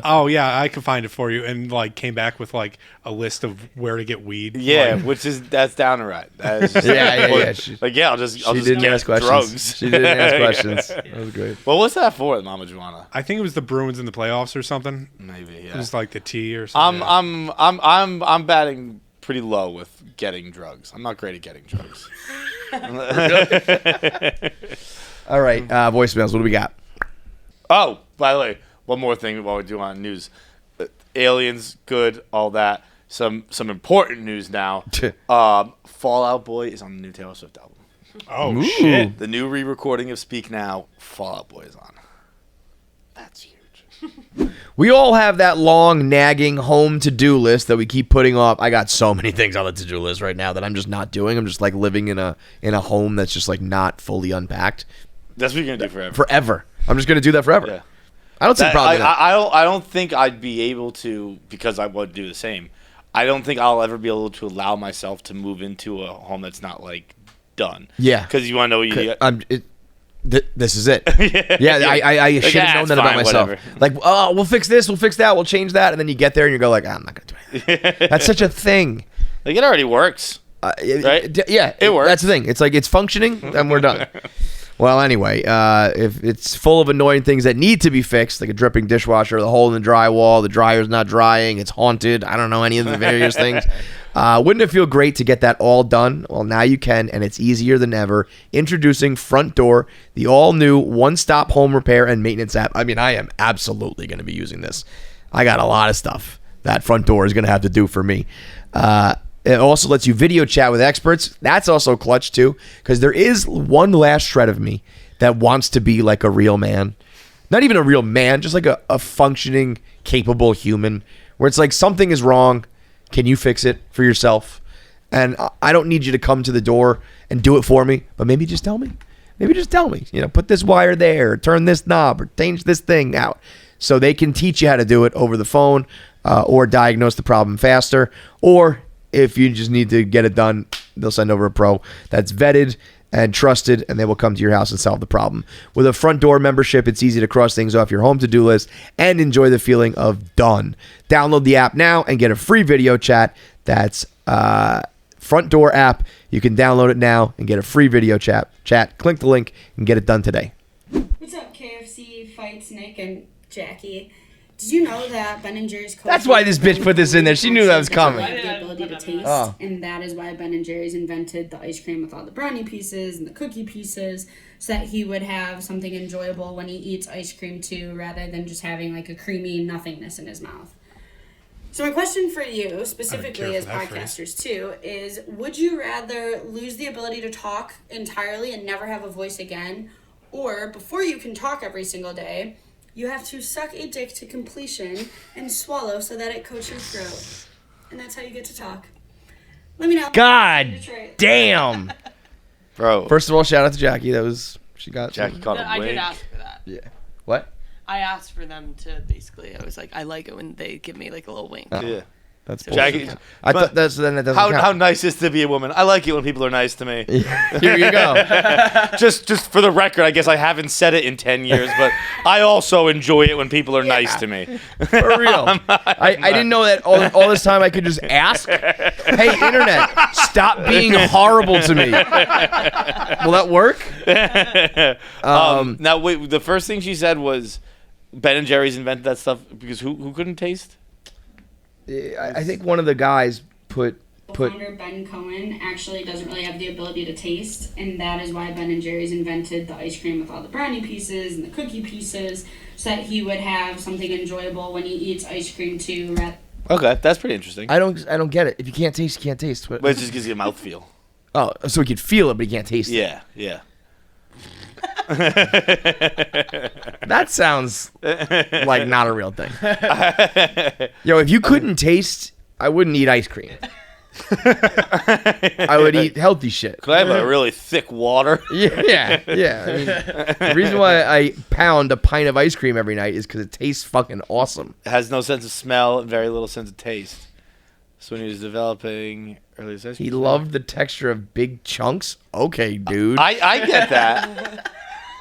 "Oh yeah, I can find it for you," and like came back with like a list of where to get weed. Yeah, like, that's downright. That is just yeah. I'll just didn't get ask questions. drugs. She didn't ask questions. That was great. Well, what's that for, Mama Joanna? I think it was the Bruins in the playoffs or something. Maybe. Yeah. It was like the tea or something. I'm batting pretty low with getting drugs. I'm not great at getting drugs. All right, voicemails. What do we got? Oh, by the way, one more thing while we're doing on news. Aliens, good, all that. Some important news now. Fall Out Boy is on the new Taylor Swift album. Oh, shit. The new re-recording of Speak Now, Fall Out Boy is on. That's huge. We all have that long, nagging home to-do list that we keep putting off. I got so many things on the to-do list right now that I'm just not doing. I'm just like living in a home that's just like not fully unpacked. That's what you're gonna do forever. Forever. I'm just gonna do that forever. Yeah. I don't see a problem with that. I don't think I'd be able to, because I would do the same. I don't think I'll ever be able to allow myself to move into a home that's not like done. Yeah. Because you want to know what you get. This is it. Yeah, I should have known that about myself. Whatever. Like, oh, we'll fix this, we'll fix that, we'll change that, and then you get there and you go like, I'm not gonna do anything. That's such a thing. Like, it already works. Right? It works. That's the thing. It's like it's functioning, and we're done. Well, anyway, if it's full of annoying things that need to be fixed, like a dripping dishwasher, the hole in the drywall, the dryer's not drying, it's haunted, I don't know, any of the various things. Wouldn't it feel great to get that all done? Well, now you can, and it's easier than ever. Introducing Front Door, the all-new one-stop home repair and maintenance app. I mean, I am absolutely going to be using this. I got a lot of stuff that Front Door is going to have to do for me. It also lets you video chat with experts. That's also clutch, too, because there is one last shred of me that wants to be like a real man. Not even a real man, just like a functioning, capable human, where it's like something is wrong. Can you fix it for yourself? And I don't need you to come to the door and do it for me, but maybe just tell me. Maybe just tell me, put this wire there, or turn this knob, or change this thing out. So they can teach you how to do it over the phone, or diagnose the problem faster. Or if you just need to get it done, they'll send over a pro that's vetted and trusted, and they will come to your house and solve the problem. With a Front Door membership, it's easy to cross things off your home to-do list and enjoy the feeling of done. Download the app now and get a free video chat. That's Front Door app. You can download it now and get a free video chat. Click the link and get it done today. What's up, KFC, Feits, Nick, and Jackie? Did you know that Ben & Jerry's... That's why this bitch put this in there. She knew that was coming. The ability to taste, and that is why Ben & Jerry's invented the ice cream with all the brownie pieces and the cookie pieces, so that he would have something enjoyable when he eats ice cream too, rather than just having like a creamy nothingness in his mouth. So my question for you, specifically as podcasters too, is would you rather lose the ability to talk entirely and never have a voice again, or before you can talk every single day, you have to suck a dick to completion and swallow so that it coats your throat. And that's how you get to talk. Let me know. God damn. Bro. First of all, shout out to Jackie. Jackie caught a I wink. did ask for that. Yeah. What? I asked for them to basically, I was like, I like it when they give me like a little wink. Yeah. That's Jackie. I thought that doesn't count. How nice is it to be a woman? I like it when people are nice to me. Here you go. just for the record, I guess I haven't said it in 10 years, but I also enjoy it when people are nice to me. For real. I didn't know that all this time I could just ask, hey, internet, stop being horrible to me. Will that work? Now, wait, the first thing she said was Ben & Jerry's invented that stuff because who couldn't taste? I think one of the guys put founder Ben Cohen actually doesn't really have the ability to taste, and that is why Ben & Jerry's invented the ice cream with all the brownie pieces and the cookie pieces, so that he would have something enjoyable when he eats ice cream too. Okay, that's pretty interesting. I don't get it. If you can't taste, you can't taste. But it just gives you a mouthfeel. Oh, so he could feel it, but he can't taste it. Yeah. That sounds like not a real thing. Yo, if you couldn't taste, I wouldn't eat ice cream. I would eat healthy shit. Could I have a really thick water? Yeah. I mean, the reason why I pound a pint of ice cream every night is because it tastes fucking awesome. It has no sense of smell and very little sense of taste. So when he was developing early ice cream, he loved the texture of big chunks. Okay, dude. I get that.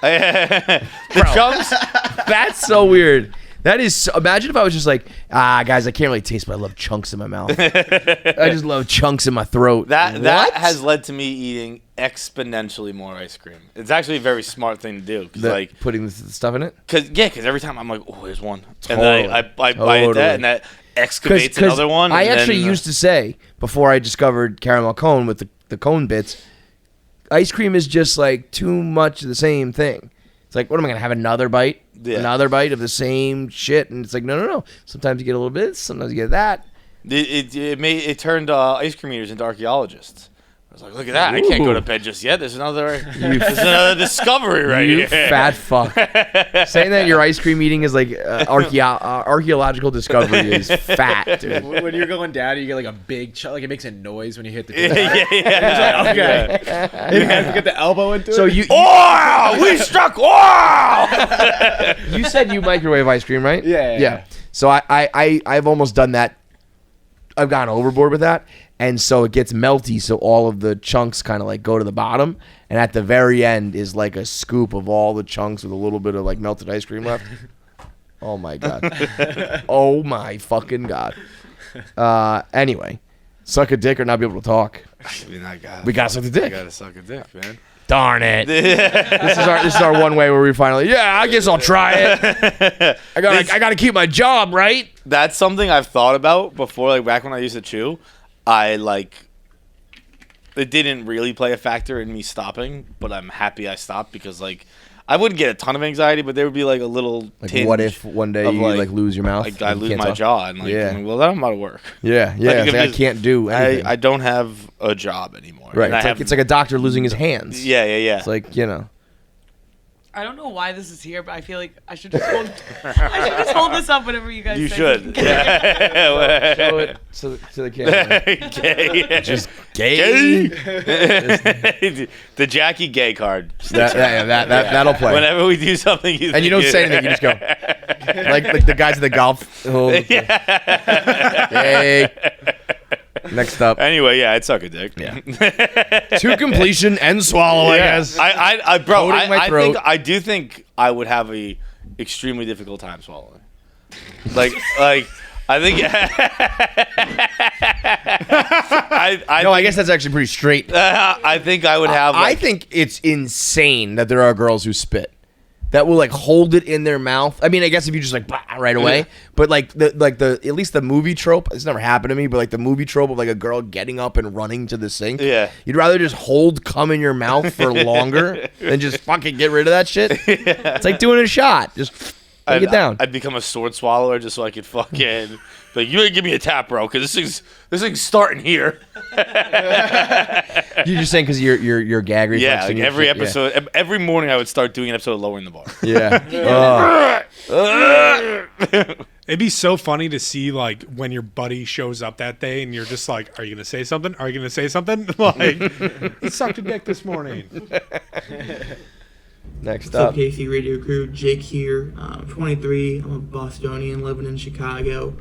The chunks? That's so weird. That is so, imagine if I was just like, guys, I can't really taste, but I love chunks in my mouth. I just love chunks in my throat. That has led to me eating exponentially more ice cream. It's actually a very smart thing to do. Like putting the stuff in it? Because every time I'm like, oh, there's one. And then I bite that, and that excavates another one. I actually used to say, before I discovered caramel cone with the cone bits, ice cream is just like too much of the same thing. It's like, what am I going to have another bite? Yeah. Another bite of the same shit? And it's like, no. Sometimes you get a little bit, sometimes you get that. It turned ice cream eaters into archaeologists. I was like, look at that. I can't go to bed just yet. There's another discovery right here. You fat fuck. Saying that your ice cream eating is like archaeological discovery is fat, dude. When you're going down, you get like a big chunk. Like it makes a noise when you hit the Yeah. Like, okay. You have to get the elbow into so it. We struck! Oh! You said you microwave ice cream, right? Yeah. So I've almost done that. I've gone overboard with that. And so it gets melty, so all of the chunks kind of like go to the bottom. And at the very end is like a scoop of all the chunks with a little bit of like melted ice cream left. Oh my God. Oh my fucking God. Anyway, Suck a dick or not be able to talk? I mean, We gotta suck the dick. I gotta suck a dick, man. Darn it. This is our one way where we finally, I guess I'll try it. I gotta keep my job, right? That's something I've thought about before. Like back when I used to chew, it didn't really play a factor in me stopping, but I'm happy I stopped because I wouldn't get a ton of anxiety, but there would be a little tinge. What if one day you lose your mouth? I lose my jaw and well, then I'm out of work. Yeah. I can't do anything. I don't have a job anymore. Right. It's like a doctor losing his hands. Yeah. It's like, I don't know why this is here, but I feel like I should just hold this up whenever you guys. You say should. Show it to the camera. Gay. Just gay. The Jackie gay card. That'll play. Whenever we do something, you don't say anything. You just go like the guys at the golf. Gay. Next up. Anyway, I'd suck a dick. Yeah. To completion and swallow, I guess. I do think I would have a extremely difficult time swallowing. I think. I guess that's actually pretty straight. I think I would have. I think it's insane that there are girls who spit. That will hold it in their mouth. I mean, I guess if you just bah, right away, but the at least the movie trope. It's never happened to me, but the movie trope of a girl getting up and running to the sink. Yeah, you'd rather just hold cum in your mouth for longer than just fucking get rid of that shit. Yeah. It's like doing a shot. Just take it down. I'd become a sword swallower just so I could fucking. But you ain't give me a tap, bro, because this thing's starting here. You're just saying because your gag reflex. Yeah, every episode, every morning I would start doing an episode of lowering the bar. Yeah. It'd be so funny to see when your buddy shows up that day and you're just like, "Are you gonna say something? Are you gonna say something?" He sucked a dick this morning. Next What's up, KFC Radio crew? Jake here. I'm 23. I'm a Bostonian living in Chicago.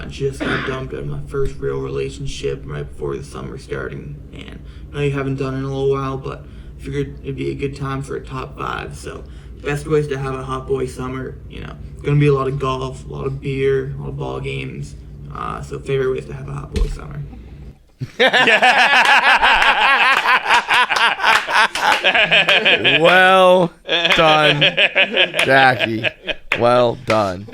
Just got dumped out of my first real relationship right before the summer starting, and I know you haven't done it in a little while, but I figured it'd be a good time for a top 5. So, best ways to have a hot boy summer, it's gonna be a lot of golf, a lot of beer, a lot of ball games. So, favorite ways to have a hot boy summer. Well done, Jackie. Well done.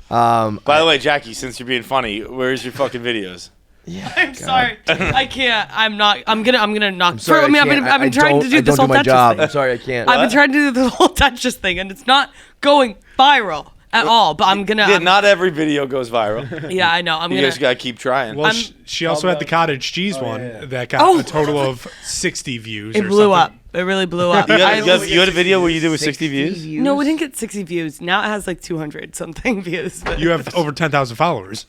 By the way, Jackie, since you're being funny, where's your fucking videos? Yeah, I'm sorry. I can't. I'm not. I'm gonna knock. Sorry, I've been trying to do this whole Tetris thing. I'm sorry, I can't. I've been trying to do the whole Tetris thing, and it's not going viral at all. But I'm gonna. Yeah, not every video goes viral. Yeah, I know. You just gotta keep trying. Well, she also had the cottage cheese one that got a total of 60 views. It blew up. It really blew up. You had a video where you did with 60 views? No, we didn't get 60 views. Now it has 200 something views. But. You have over 10,000 followers.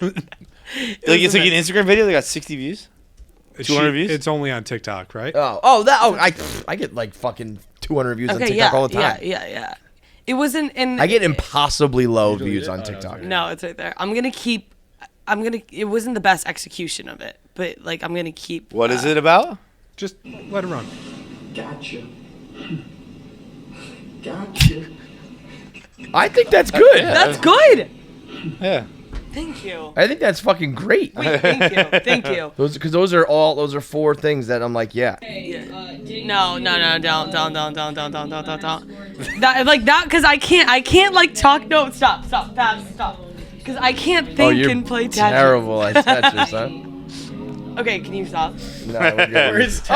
It's an Instagram video that got 60 views? 200 views? It's only on TikTok, right? I get fucking 200 views on TikTok all the time. Yeah. It wasn't in. I get impossibly low views on TikTok. No, it's right there. It wasn't the best execution of it, but I'm gonna keep. What is it about? Just let it run. Gotcha. I think that's good. That's good. Yeah. Thank you. I think that's fucking great. Wait, thank you. Those are 4 things that I'm like, yeah. No, don't. That because I can't talk. No, stop, because I can't think and play Tetris. Terrible at Tetris, huh? Okay, can you stop? No, we're good. Where's Tetris?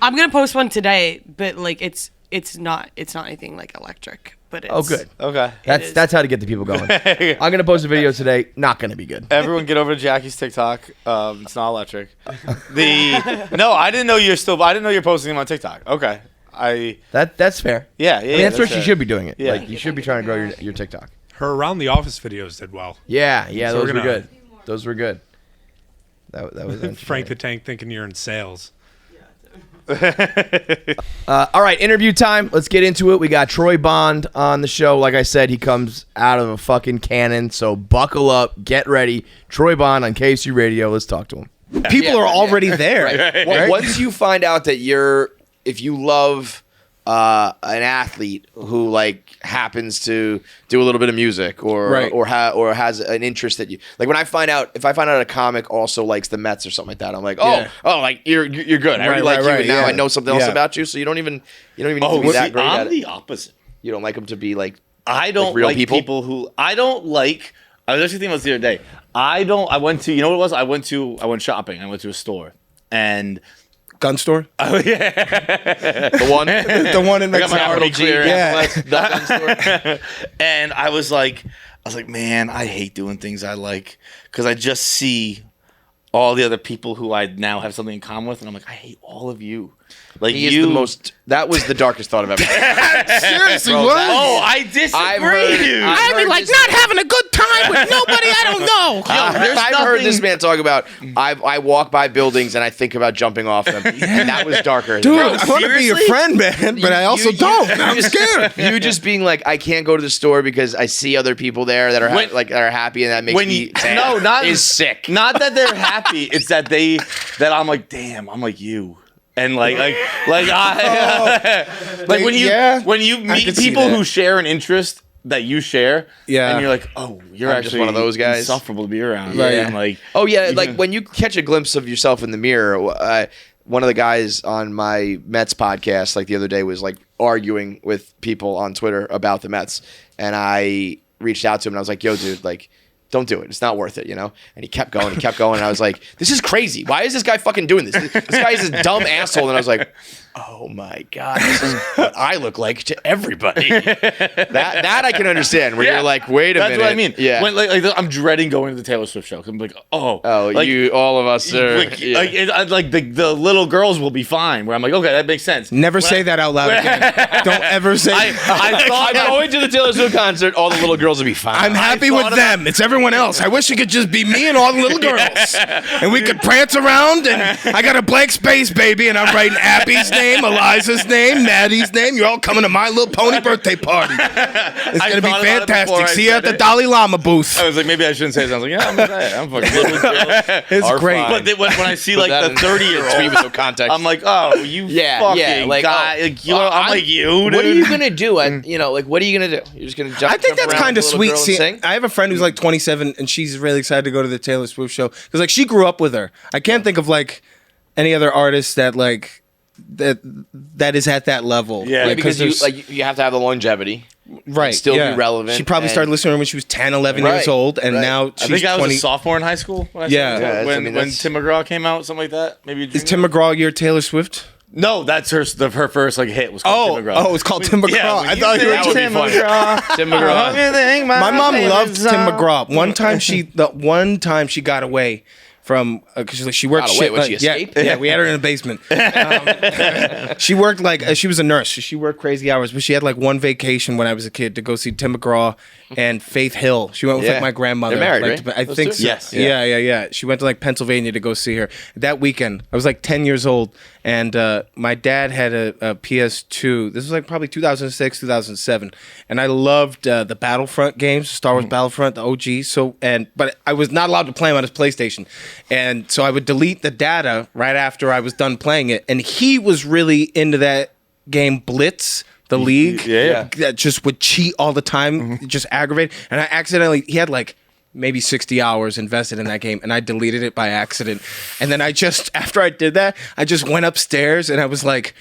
I'm gonna post one today, but it's not anything electric. But it's, good. Okay. That's how to get the people going. I'm gonna post a video today. Not gonna be good. Everyone, get over to Jackie's TikTok. It's not electric. No, I didn't know you're posting them on TikTok. Okay. That's fair. Yeah. I mean, that's where she should be doing it. Yeah. You should be trying to grow your TikTok. Her Around the Office videos did well. Yeah, So those were good. Those were good. That was Frank the Tank thinking you're in sales. All right, interview time. Let's get into it. We got Troy Bond on the show. Like I said, he comes out of a fucking cannon, so buckle up, get ready. Troy Bond on KFC Radio. Let's talk to him. People are already there. Right. Once you find out that if you love an athlete who like happens to do a little bit of music or has an interest that you like. When I find out a comic also likes the Mets or something like that, I'm like, like you're good. I really like you, and now I know something else about you. So you don't even need to be that great. I'm the opposite. You don't like them to be like I don't real like people who I don't like. I was actually thinking about this the other day. I went to, you know what it was? I went shopping. I went to a store and. Gun store? Oh yeah, the one in the gun store. And I was like, man, I hate doing things I like because I just see all the other people who I now have something in common with, and I'm like, I hate all of you. Like he is the most. That was the darkest thought I've ever had. Seriously, what? I disagree. I'd be like, not having a good time with nobody I don't know. I've heard this man talk about. I walk by buildings and I think about jumping off them, and that was darker. Dude, I want to be your friend, man, but I also don't. I'm scared. You just being like, I can't go to the store because I see other people there that are are happy, and that makes me sad. Is sick. Not that they're happy. It's that I'm like, damn, I'm like you. And like when you meet people who share an interest that you share, and you're like, oh, you're actually just one of those guys, insufferable to be around. Right. And like, like when you catch a glimpse of yourself in the mirror. One of the guys on my Mets podcast, like the other day, was like arguing with people on Twitter about the Mets, and I reached out to him and I was like, yo, dude, like, don't do it. It's not worth it, you know? And he kept going. And I was like, this is crazy. Why is this guy fucking doing this? This guy is a dumb asshole. And I was like, oh my God, this is what I look like to everybody. That I can understand, where you're like, wait a minute. That's what I mean. Yeah. When, like I'm dreading going to the Taylor Swift show. I'm like, all of us are. The little girls will be fine. Where I'm like, okay, that makes sense. Never say that out loud again. Don't ever say I thought going to the Taylor Swift concert, all the little girls will be fine. I'm happy with them. It's everyone else. I wish it could just be me and all the little girls. And we could prance around, and I got a blank space, baby, and I'm writing Appy's name, Eliza's name, Maddie's name. You're all coming to My Little Pony birthday party. It's going to be fantastic. See you at the Dalai Lama booth. I was like, maybe I shouldn't say it. I was like, yeah, I'm going to say it. I'm fucking little girl. It's great. But when I see like the 30-year-old, I'm like, oh, you fucking guy. I'm like you, dude. What are you going to do? What are you going to do? You're just going to jump I think that's kind of sweet. See, I have a friend who's like 27, and she's really excited to go to the Taylor Swift show because like she grew up with her. I can't think of like any other artist that like that is at that level. Yeah, because you have to have the longevity, right? Still be relevant. She probably started listening to her when she was 10, 11 years old, and now she's 20. I think I was a sophomore in high school. When Tim McGraw came out, something like that. Maybe is Tim McGraw your Taylor Swift? No, that's her first like hit was called Tim McGraw. Oh, it's called Tim McGraw. Yeah, I thought you were Tim McGraw. Tim McGraw. My mom loved Tim McGraw. One time she got away from because she worked shit. When she escaped? Yeah, we had her in the basement. She worked like she was a nurse. She worked crazy hours, but she had like one vacation when I was a kid to go see Tim McGraw and Faith Hill. She went with like my grandmother. They're married, like, right? I think so. Yes. Yeah. She went to like Pennsylvania to go see her. That weekend, I was like 10 years old, and my dad had a PS2. This was like probably 2006, 2007, and I loved the Battlefront games, Star Wars Battlefront, the OG. But I was not allowed to play them on his PlayStation, and so I would delete the data right after I was done playing it. And he was really into that game Blitz. The league that just would cheat all the time, just aggravate. And he had like maybe 60 hours invested in that game, and I deleted it by accident. And then after I did that, I just went upstairs and I was like,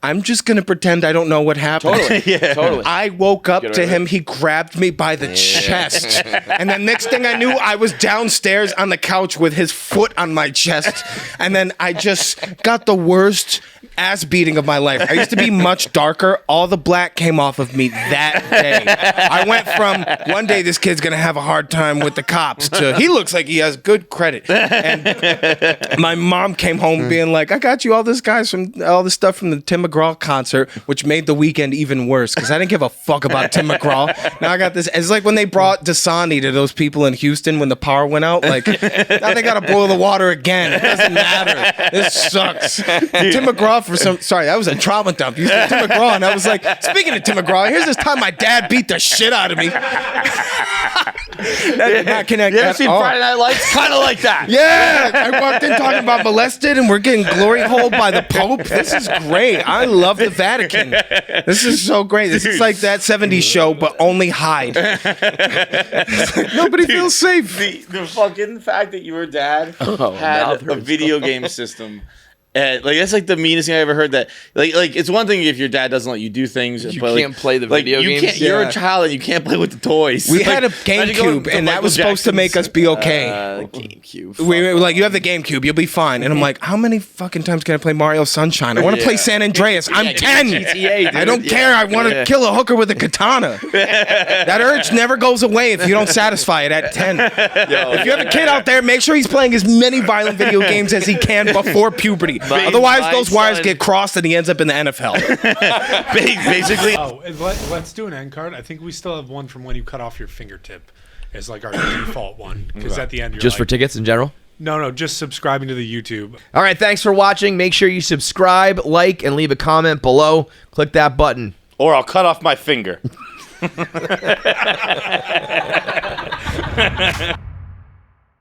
I'm just going to pretend I don't know what happened. Totally. I woke up to him. He grabbed me by the chest. And the next thing I knew, I was downstairs on the couch with his foot on my chest. And then I just got the worst ass beating of my life. I used to be much darker. All the black came off of me that day. I went from one day this kid's going to have a hard time with the cops to he looks like he has good credit. And my mom came home being like, I got you all this stuff from the Tim McGraw concert, which made the weekend even worse because I didn't give a fuck about Tim McGraw. Now I got this. It's like when they brought Dasani to those people in Houston when the power went out. Like, now they got to boil the water again. It doesn't matter. This sucks. Tim McGraw that was a trauma dump. You said Tim McGraw, and I was like, speaking of Tim McGraw, here's this time my dad beat the shit out of me. That did not connect you ever seen Friday Night Lights? Kind of like that. Yeah, I walked in talking about molested, and we're getting glory holed by the Pope. This is great. I love the Vatican. This is so great. This is like that 70s show, but only hide. Nobody feels safe. The fucking fact that your dad had a video game system. Like that's like the meanest thing I ever heard. That like it's one thing if your dad doesn't let you do things. You but can't play the video games. Can't, You're a child and you can't play with the toys. We had a GameCube, and that was supposed to make us be okay. GameCube. We were like, you have the GameCube, you'll be fine. And I'm like, how many fucking times can I play Mario Sunshine? I want to play San Andreas. I'm 10. GTA, I don't care. I want to kill a hooker with a katana. That urge never goes away if you don't satisfy it at 10. If you have a kid out there, make sure he's playing as many violent video games as he can before puberty. Otherwise, those wires get crossed and he ends up in the NFL. Basically. Oh, and let's do an end card. I think we still have one from when you cut off your fingertip as like our default one. Because at the end, you're Just for tickets in general? No, just subscribing to the YouTube. All right, thanks for watching. Make sure you subscribe, like, and leave a comment below. Click that button. Or I'll cut off my finger.